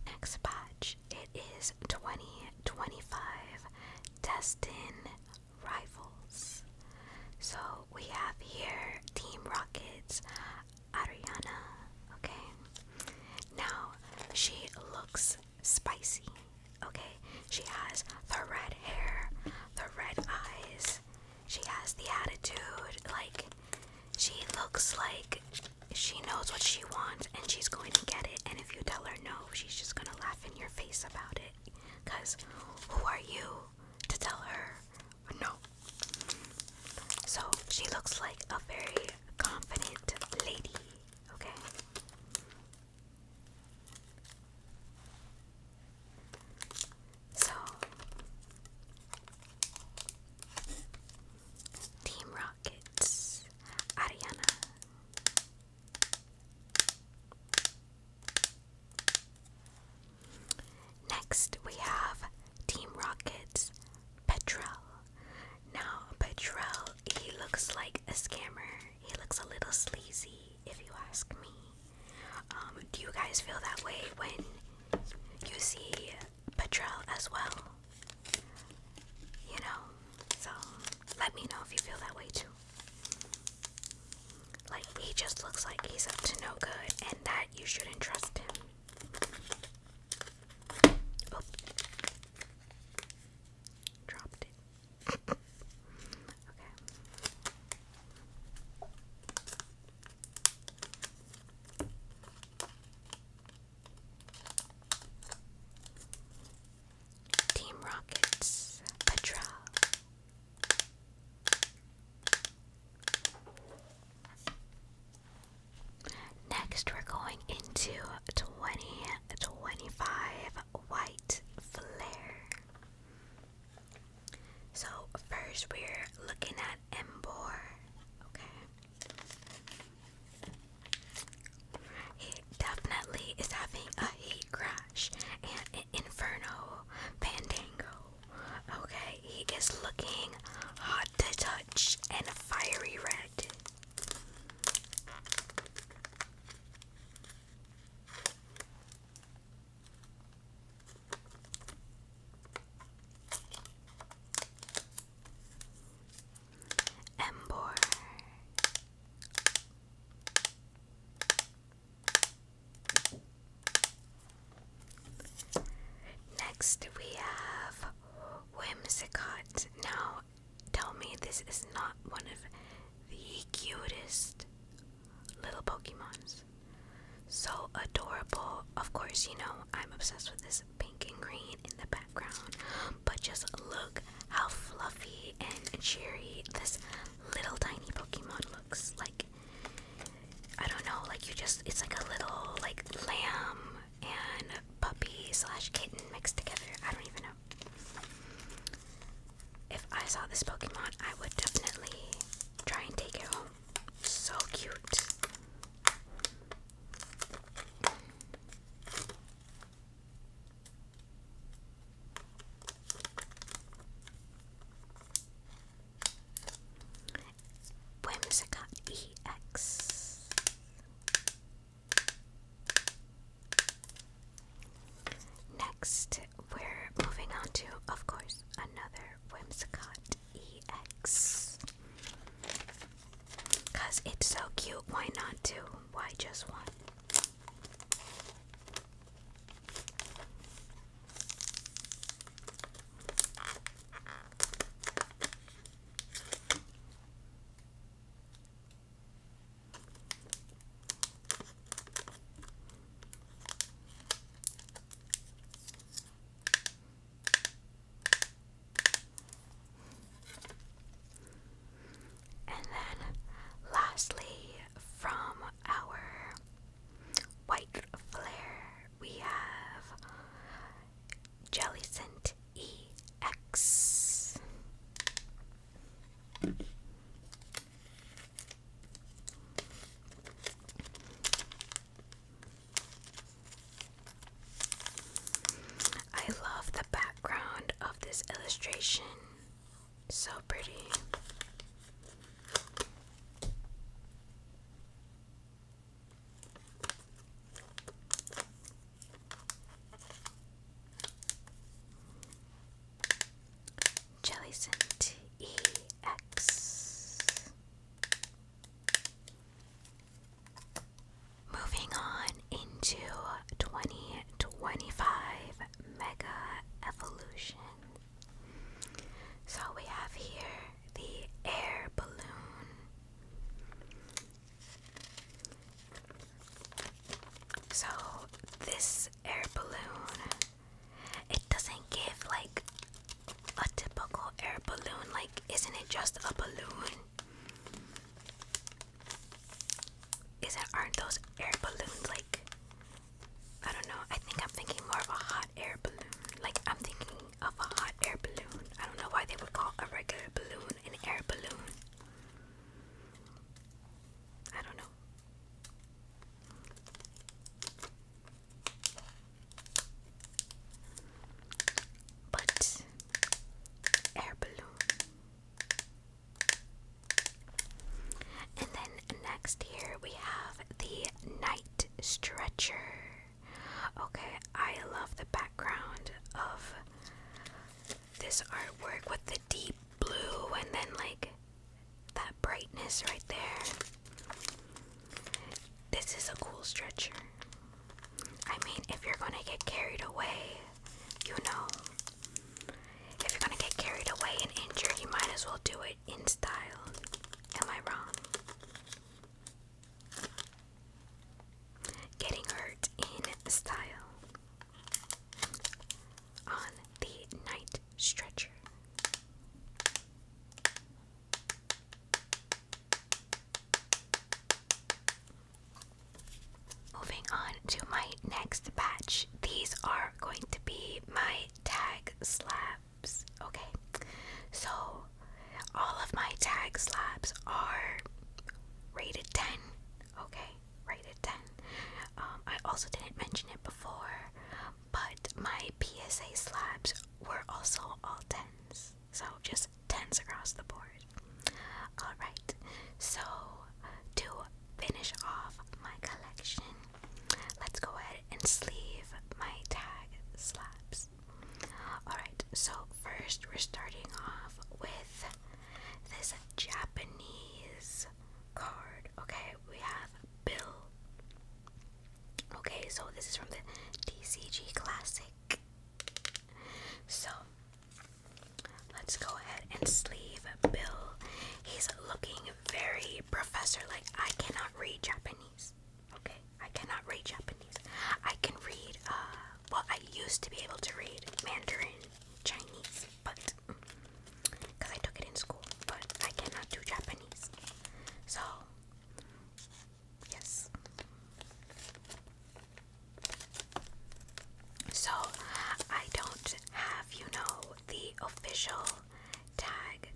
Next batch, it is 2025 Destin Rivals. So we have here Team Rocket's Ariana. Okay, now she looks spicy. Okay, she has the red hair, the red eyes, she has the attitude, like she looks like she knows what she wants and she's going to get it, and if you tell her no, she's just gonna laugh in your face about it, because who are you to tell her no? So she looks like a very confident lady, okay? So Team Rockets, Ariana. Next we have Team Rockets, Petrel. Now Petrel, he looks like a scammer. He looks a little sleazy, if you ask me. Do you guys feel that way when you see Petrel as well? You know, so let me know if you feel that way too. Like, he just looks like he's up to no good, and that you shouldn't trust him. Oh, dropped it. Okay. Team Rockets, Petrel. Next, we're going into 2025 White Flare. So, first we're looking at Embor. Okay. He definitely is having a heat crash and an inferno pandango. Okay, he is looking hot to touch and fiery red. Embor. Next we have Whimsicott. Now, tell me this is not one of the cutest little Pokemons. So adorable. Of course, you know, I'm obsessed with this pink and green in the background. But just look how fluffy and cheery this little tiny Pokemon looks. Like, I don't know, like it's like a little, like, lamb and puppy slash kitten mixed together. I don't even know. If I saw this Pokemon, I would definitely try and take it home. So cute. Whimsicott EX. Next, we're moving on to, of course, another Whimsicott EX. Cause it's so cute, why not two? Why just one? And then, lastly, from our white flare, we have Jellicent EX. I love the background of this illustration. So pretty. Jellicent EX. Moving on into 2025 Mega Evolution. So we have here the air balloon. So this air balloon, it doesn't give like a typical air balloon. Like, isn't it just a balloon? Aren't those air balloons like, I don't know, I think I'm thinking more of a hot air balloon. Like, I'm thinking of a hot air balloon. I don't know why they would call a regular balloon an air balloon. I don't know. But air balloon. And then next here we have the night stretcher. Okay, I love the background of this artwork with the deep blue and then like that brightness right there. This is a cool stretcher. I mean, if you're gonna get carried away, you know, if you're gonna get carried away and injured, you might as well do it in style. Am I wrong? Getting hurt in style on the night stretcher. Moving on to my next batch. These are going to be my tag slabs. Okay, so all of my tag slabs are rated 10. Okay, rated 10. I also didn't mention it before, but my PSA slabs were also all 10s. So just 10s across the board. Alright, so to finish off my collection, let's go ahead and sleeve my tag slabs. Alright, so first we're starting off with this Japanese card. Okay, we have Bill. Okay, so this is from the TCG Classic. So let's go ahead and sleeve Bill. He's looking very professor-like. I cannot read Japanese. Okay, I cannot read Japanese. I can read, well, I used to be able to read Mandarin Chinese, but, because I took it in school, but I cannot do Japanese. So, yes. So, I don't have, the official tag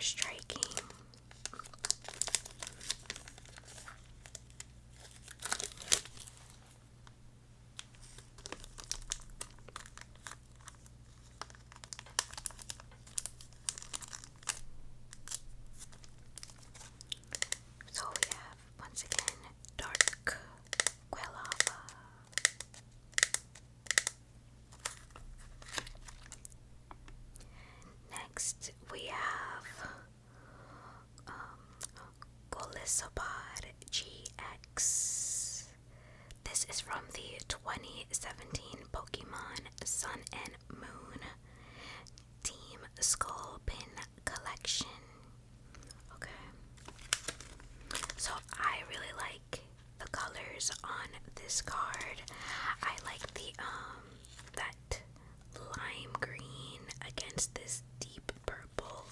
striking. So we have, once again, dark guelava. Next, we have Golisopod GX. This is from the 2017 Pokemon Sun and Moon Team Skull Pin Collection. Okay. So I really like the colors on this card. I like the that lime green against this deep purple.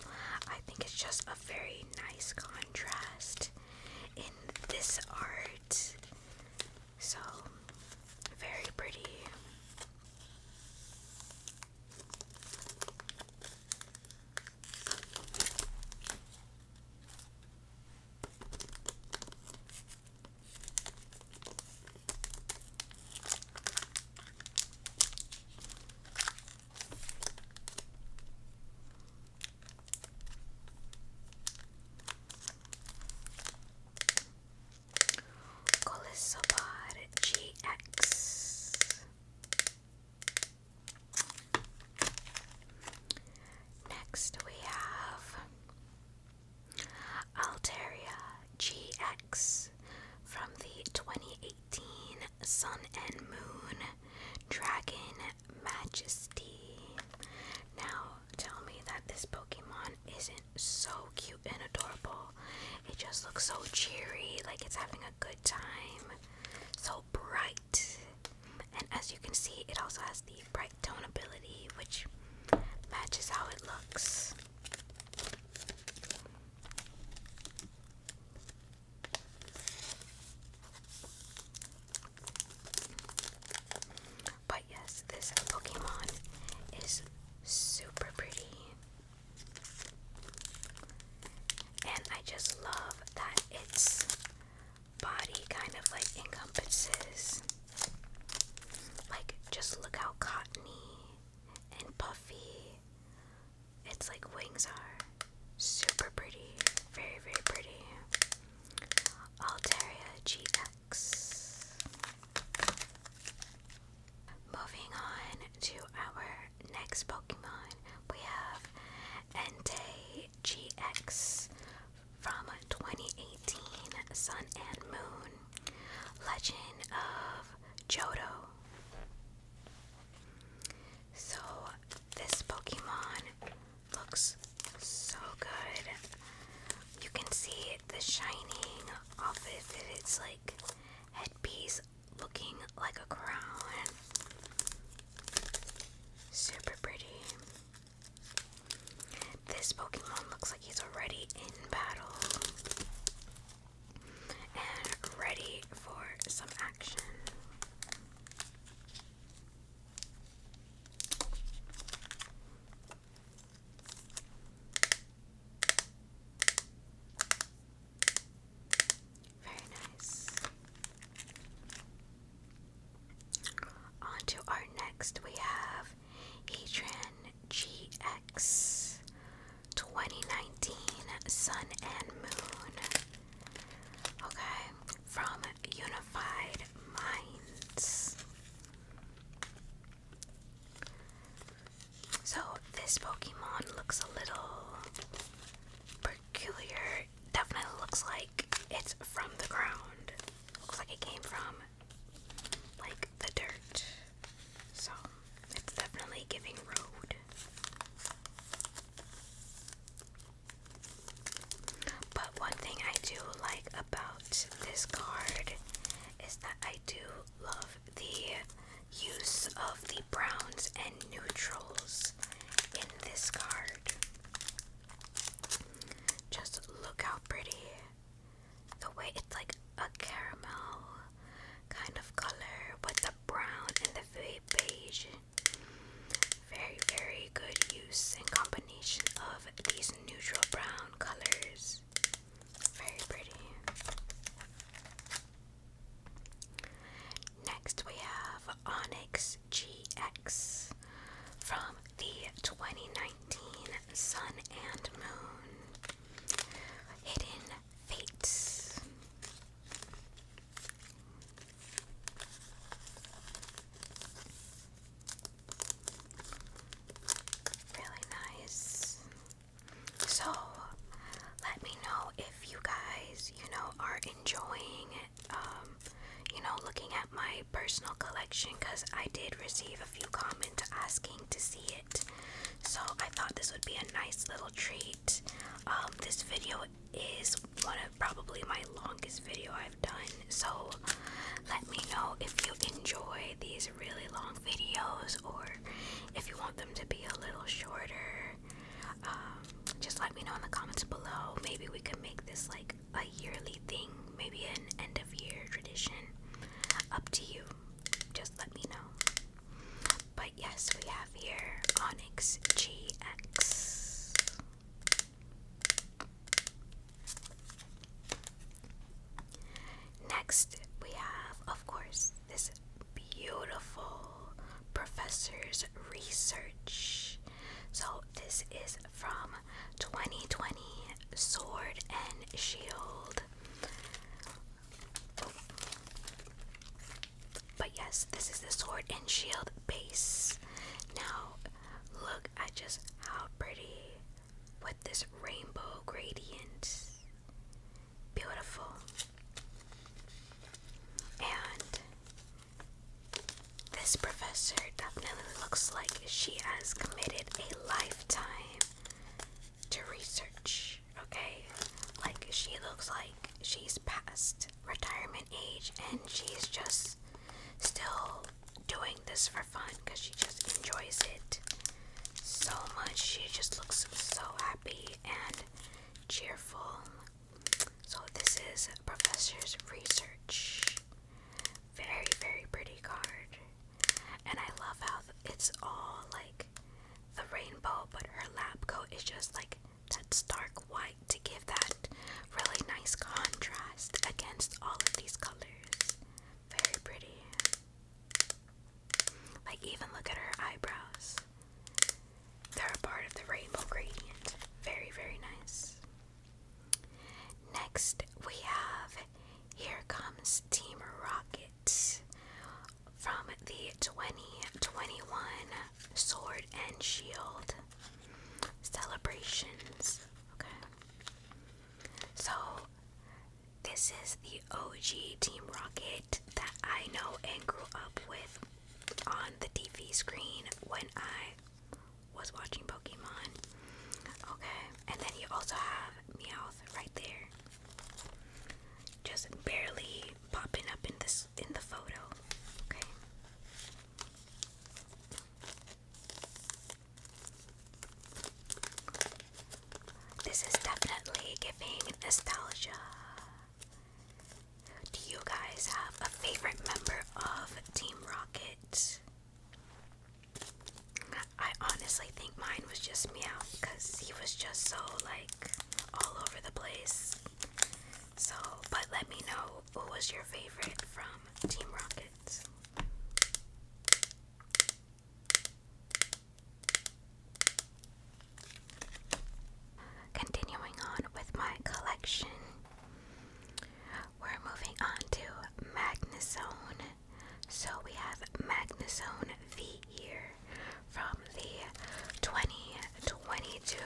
I think it's just a very nice contrast in this art. So very pretty. Golisopod GX. Next we have Altaria GX from the 2018 Sun and Moon Dragon Majesty. Now, tell me that this Pokemon isn't so cute and adorable. It just looks so cheery, like it's having a good time. So bright. And as you can see, it also has the bright tone ability, which matches how it looks. But yes, this Pokemon is super pretty. And I just love that its body kind of like encompasses. Like, just look how cottony and puffy its like wings are. Super pretty. Very, very pretty. Altaria GX. Moving on to our next Pokemon, we have Entei GX from 2018 Sun and Moon Legend of Johto. So this Pokemon looks so good. You can see the shining off of its like headpiece looking like a crown. Super pretty. This Pokemon looks like he's already in battle and ready for some action. Very nice. On to our next, we have Heatran GX 2019 Sun and Moon. Okay, from Unified Minds. So this Pokemon looks a little peculiar. Definitely looks like it's from the ground. Looks like it came from like the dirt. So it's definitely giving road. But one thing I do like about this card is that I do love the use of the browns and neutrals in this card. Just look how pretty. The way it's like a caramel kind of color with the brown and the beige. Very, very good use and combination of these neutral brown receive a few comments asking to see it. So I thought this would be a nice little treat. This video is one of probably my longest video I've done. So let me know if you enjoy these really long videos or if you want them to be a little shorter. Just let me know in the comments below. Maybe we could make this like a yearly thing, maybe an end of year tradition. Up to you. Just let me know. But yes, we have here Onyx GX. Next, we have, of course, this beautiful Professor's Research. So this is from 2020 Sword and Shield. But yes, this is the Sword and Shield base. Now, look at just how pretty with this rainbow gradient. Beautiful. And this professor definitely looks like she has committed a lifetime to research, okay? Like, she looks like she's past retirement age and she's just still doing this for fun because she just enjoys it so much. She just looks so happy and cheerful. So this is Professor's Research. Very, very pretty card. And I love how it's all like the rainbow, but her lab coat is just like that stark white to give that really nice contrast against all of these colors. Very pretty. Like, even look at her eyebrows. They're a part of the rainbow gradient. Very, very nice. Next, we have Here Comes Team Rocket from the 2021 Sword and Shield celebrations. Okay. So, this is the OG Team Rocket that I know and grew up with on the TV screen when I was watching Pokemon. Okay, and then you also have Meowth right there, just barely popping up in the photo. Okay. This is definitely giving nostalgia. Do you guys have a favorite member of Team Rocket? I honestly think mine was just Meowth because he was just so like all over the place. So, but let me know who was your favorite from Team Rocket. Continuing on with my collection, we're moving on to Magnezone. So we have Magnezone V here from the 2022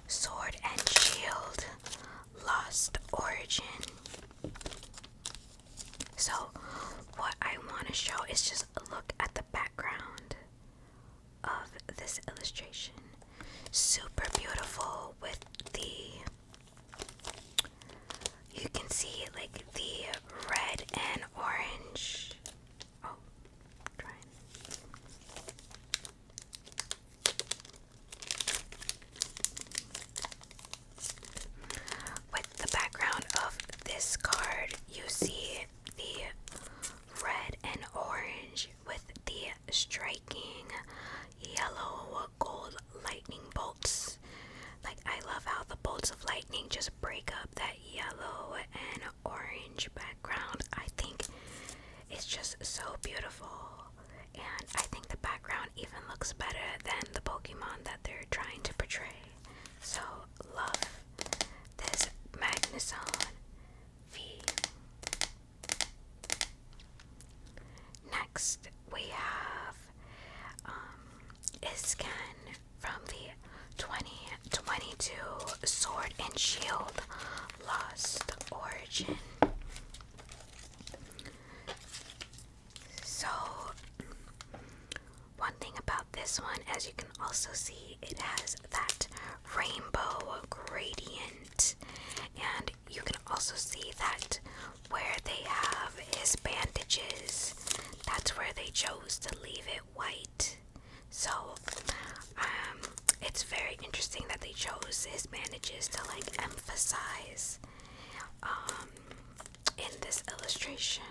Sword and Shield Lost Origin. So what I want to show is just a look at the background of this illustration. Super beautiful with you can see like the red and orange. Oh, trying. With the background of this card, you see the red and orange with the striking yellow gold lightning bolts. Like, I love how the bolts of lightning just break up that yellow and orange background. I think it's just so beautiful. And I think the background even looks better than the Pokemon that they're trying to portray. So, love this Magnezone V. Next, we have Iscan from the 2022 Sword and Shield Lost Origin. So, one thing about this one, as you can also see, it has that rainbow gradient, and you can also see that where they have his bandages, that's where they chose to leave it white. So it's very interesting that they chose his bandages to like emphasize in this illustration.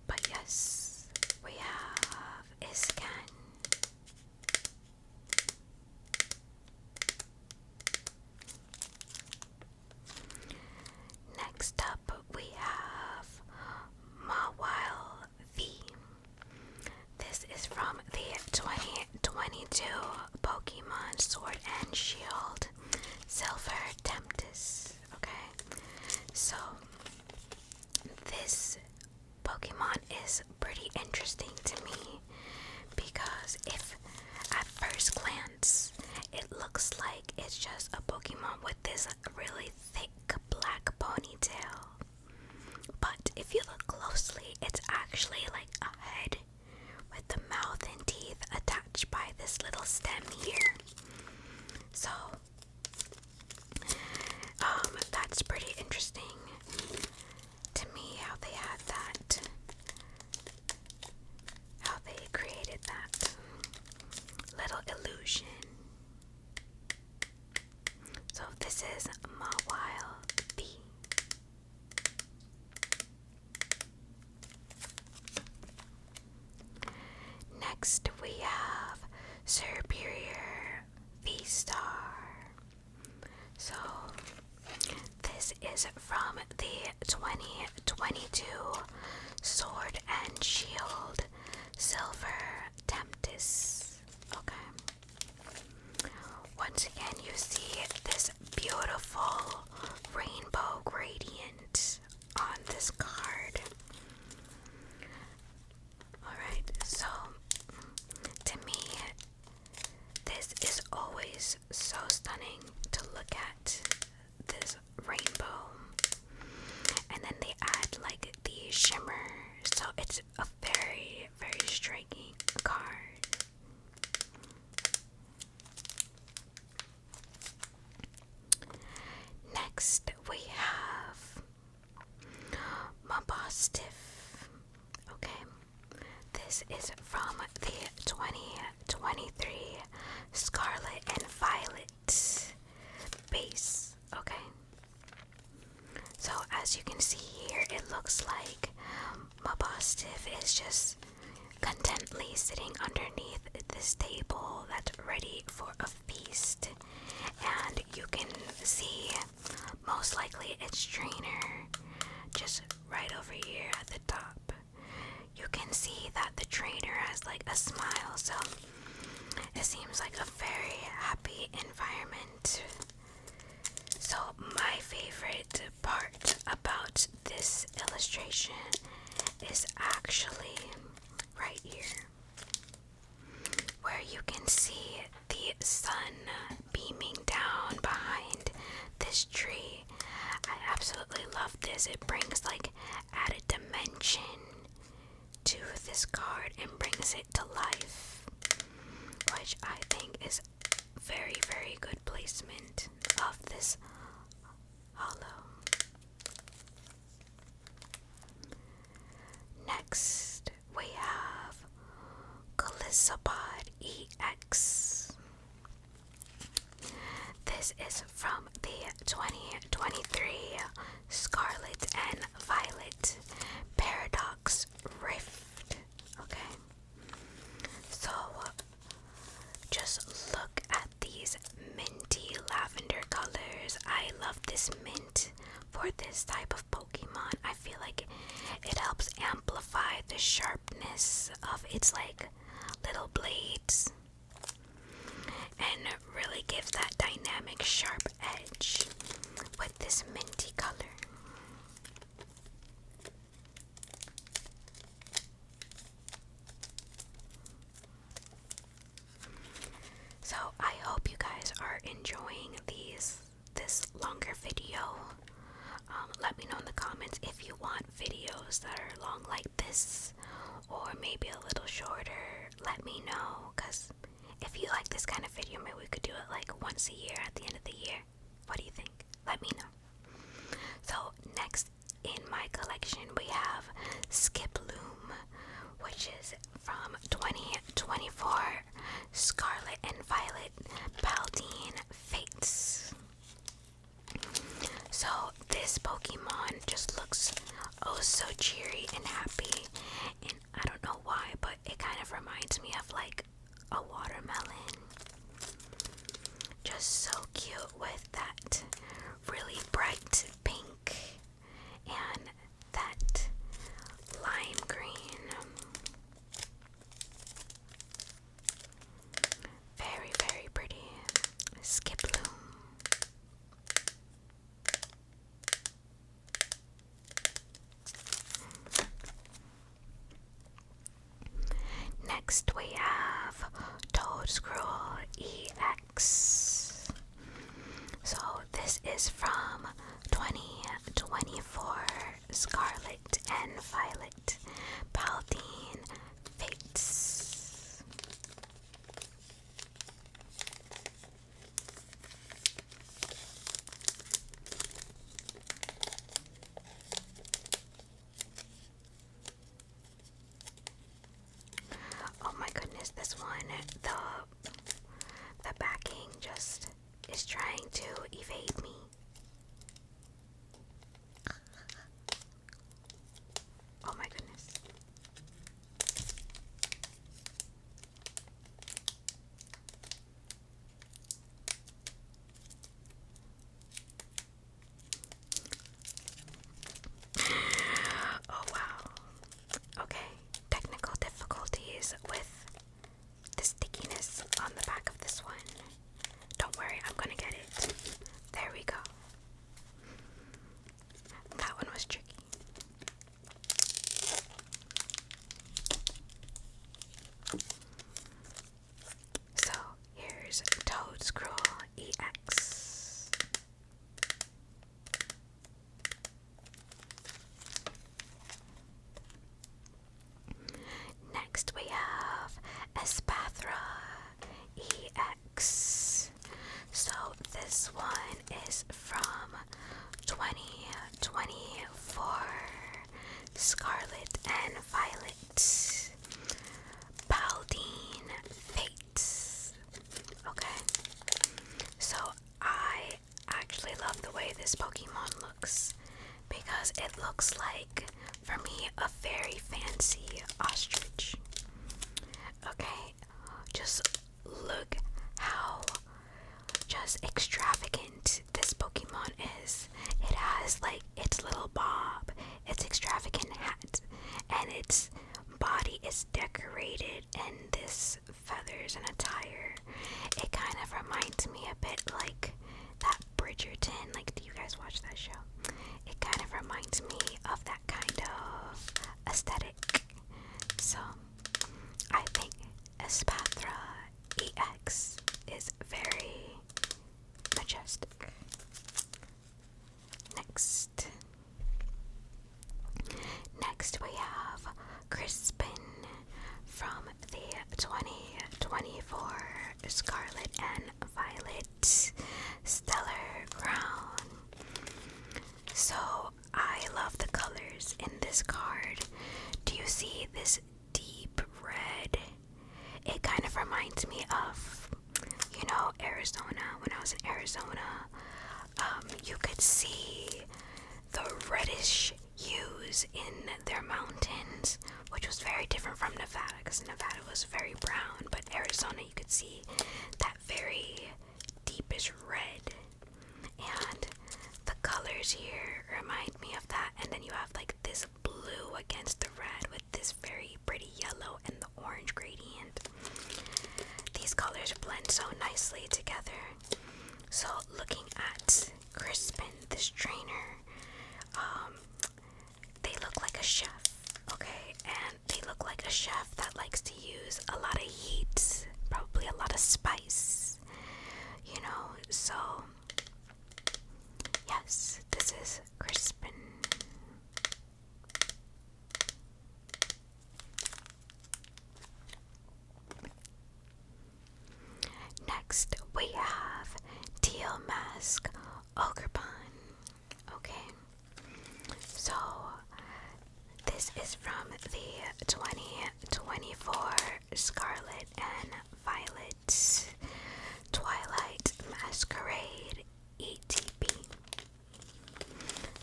But yes, we have Iscan. Next up, we have Mawile V. This is from the 2022 Pokemon Sword and Shield Silver Tempest. Okay, so this Pokemon is pretty interesting to me because if at first glance it looks like it's just a Pokemon with this really thick black ponytail, but if you look closely, it's actually like a head with the mouth and teeth attached by this little stem here. So that's pretty interesting to me how they had that, how they created that little illusion. So this is Mawile B. Next we have Superior V-Star. So this is from the 2022 Sword and Shield Silver Tempest. Okay. Once again, you see this beautiful rainbow gradient on this card. Alright, so to me, this is always so stunning to look at, this rainbow. And then they add like the shimmer, so it's a very, very striking card. Next, we have Mabostiff. Okay, this is from the 2023 Scarlet and Violet base. Okay, so as you can see here, it looks like Mabostiff is just contently sitting underneath this table that's ready for a feast. And you can see most likely its trainer just right over here at the top. You can see that the trainer has like a smile, so it seems like a very happy environment. So my favorite part about this illustration is actually right here, where you can see the sun beaming down behind this tree. I absolutely love this. It brings like added dimension to this card and brings it to life, which I think is very, very good placement of this holo. Next, we have Calissopod EX. This is from the 2023 Scarlet and Violet Paradox Rift. Okay, so just look at these minty lavender colors. I love this mint for this type of Pokemon. I feel like it helps amplify the sharpness of its like little blades and really gives that dynamic sharp edge with this minty color. So I hope you guys are enjoying this longer video. Let me know in the comments if you want videos that are long like this, or like once a year at the end of the year. What do you think? Let me know. So next in my collection we have Skip Loom, which is from 2024 Scarlet and Violet Paldine Fates. So this Pokemon just looks oh so cheery and happy, and I don't know why, but it kind of reminds me of like a watermelon. Just so cute with that really bright pink and that lime green. Very, very pretty. Skip Loom. Next we have Toadscroll EX. So this is from 2024 Scarlet and Violet Paldine Fates. Oh my goodness, this one, the backing just is trying to evade me. Oh my goodness. Oh wow. Okay, technical difficulties with the stickiness on the back of this one. Don't worry, I'm gonna get it. There we go. That one was tricky. So here's Toadscroll EX. Next we have Espathra EX. So this one is from 2024 Scarlet and Violet Paldine Fates. Okay, so I actually love the way this Pokemon looks because it looks like, for me, a very fancy ostrich. Okay, just look how just extravagant this Pokemon is. It has like its little bob, its extravagant hat, and its body is decorated in this feathers and attire. It kind of reminds me a bit like that Bridgerton. Like, do you guys watch that show? It kind of reminds me of that kind of aesthetic. So I think Espathra EX is very majestic. Next we have Crispin from the 2024 Scarlet and Violet Stellar Crown. So I love the colors in this card. Do you see this deep red? It kind of reminds me of, Arizona. When I was in Arizona, you could see the reddish hues in their mountains, which was very different from Nevada, because Nevada was very brown, but Arizona you could see that very deepish red. And the colors here remind me of that, and then you have like this blue against the red with this very pretty yellow and the orange gradient. These colors blend so nicely together. So looking at Crispin, this trainer, they look like a chef, okay? And they look like a chef that likes to use a lot of heat, probably a lot of spice, so yes, this is Crispin. Next we have Teal Mask Ogrepon. Okay, so this is from the 2024 Scarlet and Violet Twilight Masquerade ETB.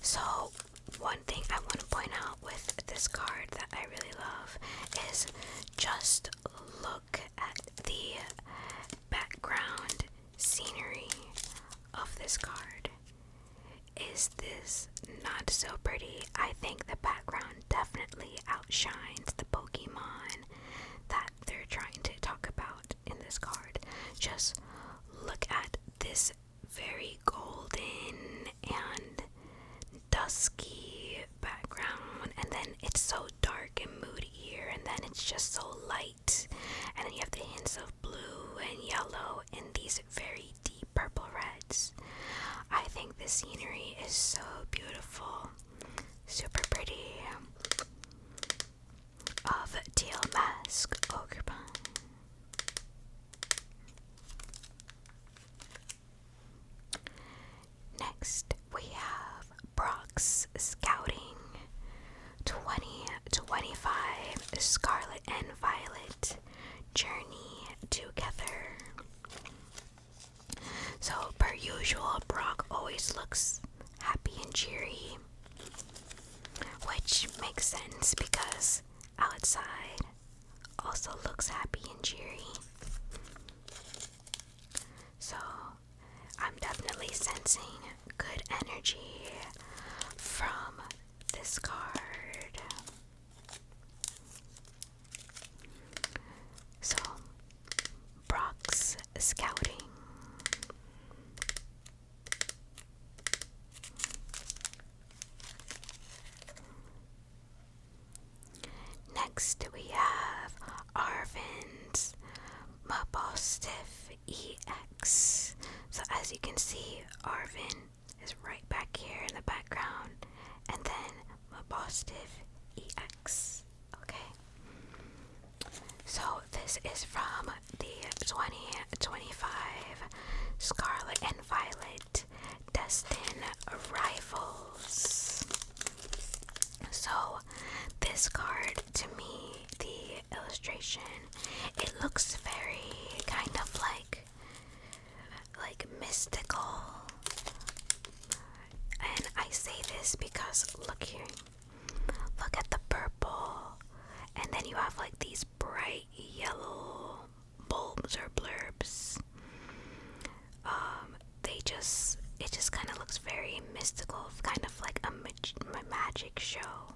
So, one thing I want to point out with this card that I really love is just look at the background scenery of this card. Is this not so pretty? I think the background definitely outshines the Pokemon that they're trying to talk about in this card. Just look at this very golden and dusky background, and then it's so dark and moody here, and then it's just so light, and then you have the hints of blue and yellow and these very deep purple reds. I think the scenery is so beautiful, super pretty. Of Teal Mask Ogrepon. Next, we have Brock's Scouting 2025 Scarlet and Violet Journey Together. So, per usual, Brock always looks happy and cheery, which makes sense because outside also looks happy and cheery. So, I'm definitely sensing good energy from this card. So, Brock's Scouting. Next, we have Arvin's Mabostiff EX. So as you can see, Arvin is right back here in the background, and then Mabostiff EX. Okay. So this is from the 2025 Scarlet and Violet Destin Rivals. So this card, to me, the illustration, it looks very kind of like mystical. And I say this because look here. Look at the purple. And then you have like these bright yellow bulbs or blurbs. It just kind of looks very mystical, kind of like a magic show.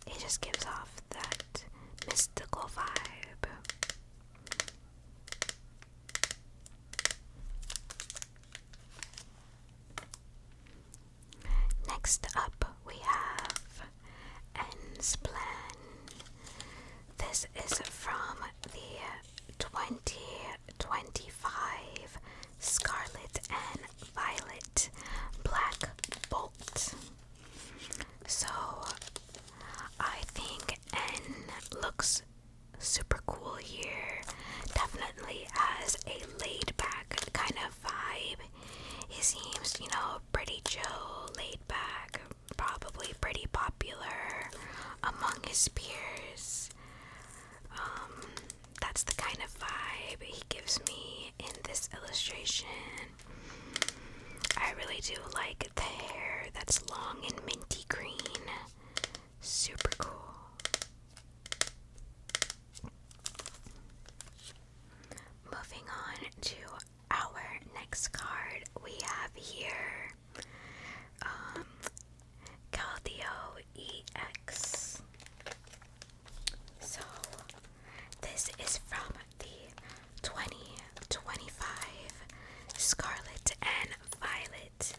It just gives off that mystical vibe. Next up, we have Ends Plan. This is from the 2025 Scarlet and Violet Black Bolt. So, I think N looks super cool here. Definitely has a laid back kind of vibe. He seems, pretty chill, laid back, probably pretty popular among his peers. That's the kind of vibe he gives me in this illustration. I really do like the hair that's long and minty green. Super cool. Moving on to our next card, we have here Caldeo EX. So this is from the 2025 Scarlet and Violet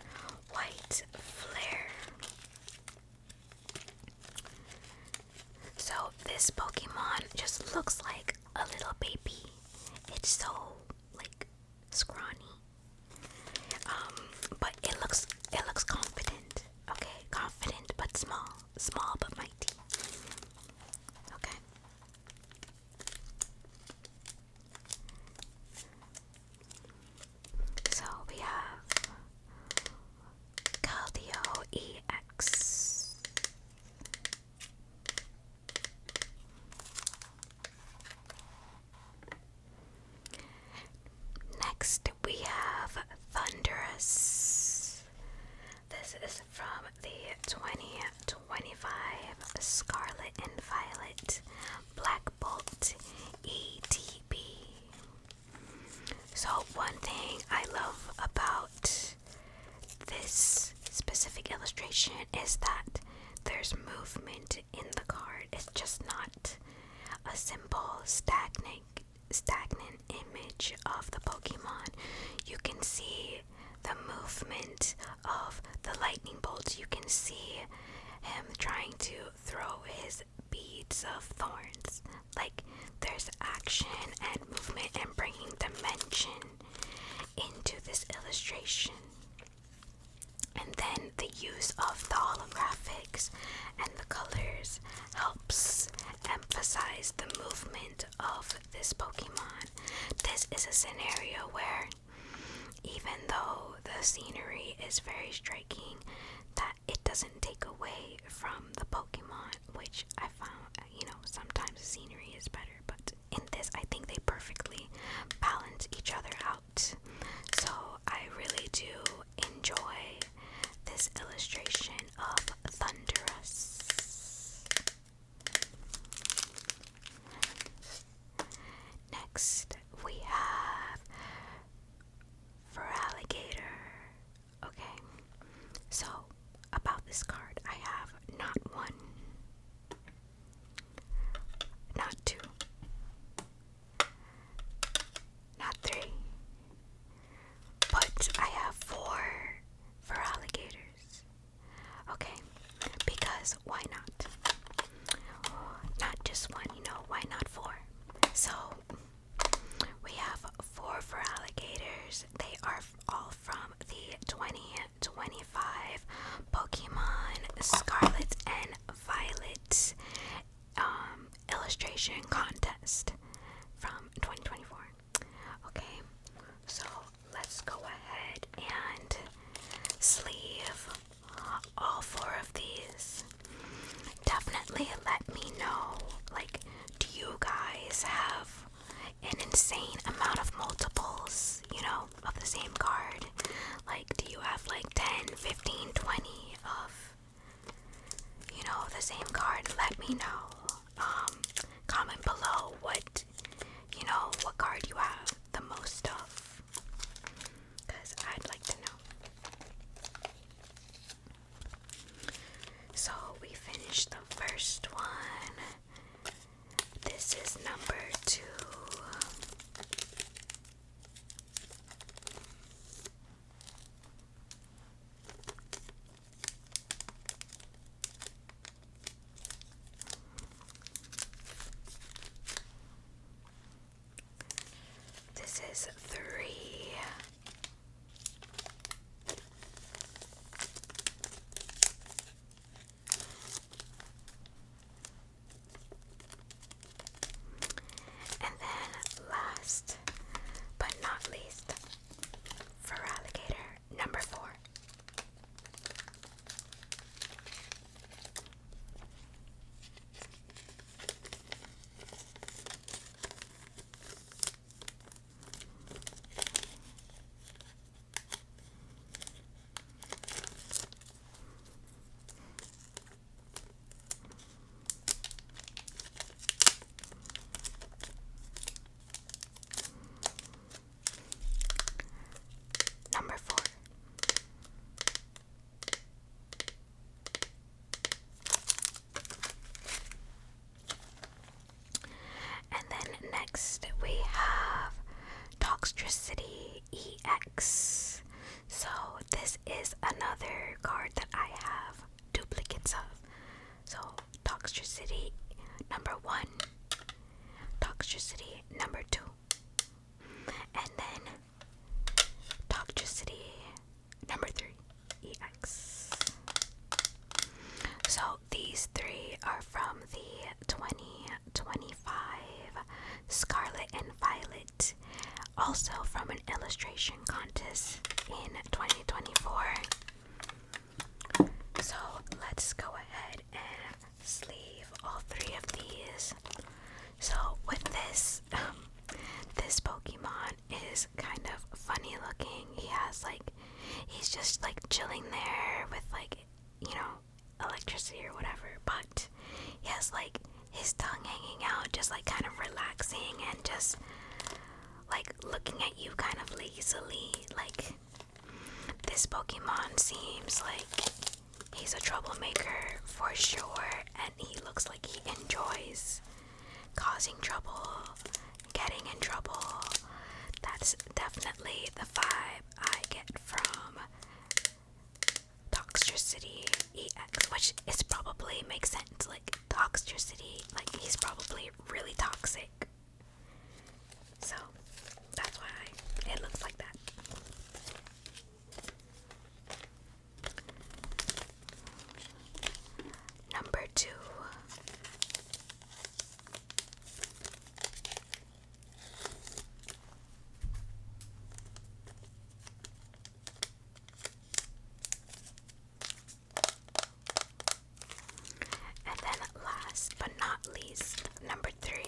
White Flare. So this Pokemon just looks like a little baby. It's so scrawny. But it looks confident. Okay, confident but small but mighty. Okay. not a simple stagnant image of the Pokemon. You can see the movement of the lightning bolts. You can see him trying to throw his beads of thorns. Like, there's action and movement and bringing dimension into this illustration. And then the use of the holographics and the colors helps emphasize the movement of this Pokemon. This is a scenario where, even though the scenery is very striking, that it doesn't take away from the Pokemon, which I found, sometimes the scenery is better, but in this, I think they perfectly balance each other out. So I really do enjoy this illustration of Thunderous. Next, we have Feraligatr. Okay, so about this card, I have not one, not two, not three, but I have four Feraligatrs. Okay, because why not? Not just one, why not four? So we have four Feraligatrs. They are all from the 2025 Pokemon Scarlet and Violet illustration contest from 2024. Okay, so let's go ahead and sleeve all four of these. Definitely let me know, like, do you guys have an insane amount of multiples, of the same card? Like, do you have like 10, 15, 20 of, the same card? Let me know. Comment below what card you have the most of, because I'd like to know. So we finished the first one. This is number 2. This is 3. And then last but not least, Feraligatr number 4. Number 4. And then next we have Toxtricity EX. So this is another card that I have duplicates of. So Toxtricity number 1, Toxtricity number 2, and then Toxtricity number 3 EX. So these 3 are from the 2025 Scarlet and Violet, also from an illustration contest in 2024. So let's go ahead and sleeve all 3 of these. So with this, this Pokemon is kind of funny looking. He's just like chilling there with electricity or whatever, but he has like his tongue hanging out, just like kind of relaxing and just like looking at you kind of lazily. Like, this Pokemon seems like He's a troublemaker for sure, and he looks like he enjoys causing trouble, getting in trouble. That's definitely the vibe I get from Toxtricity EX, which is probably makes sense. Like Toxtricity, like he's probably really toxic. So that's why it looks like that. Number 2. And then last but not least, number 3.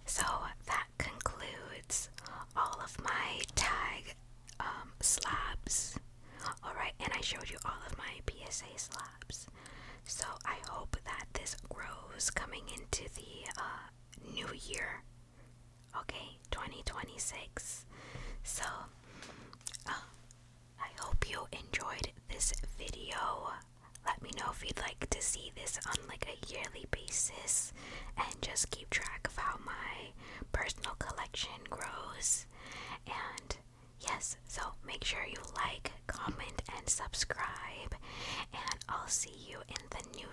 So that concludes all of my tag slabs. Alright, and I showed you all of my PSA slabs. So I hope that this grows coming into the new year. Okay, 2026. So I hope you enjoyed this video. Let me know if you'd like to see this on like a yearly basis and just keep track of how my personal collection grows. And yes, so make sure you like, comment, and subscribe, and I'll see you in the new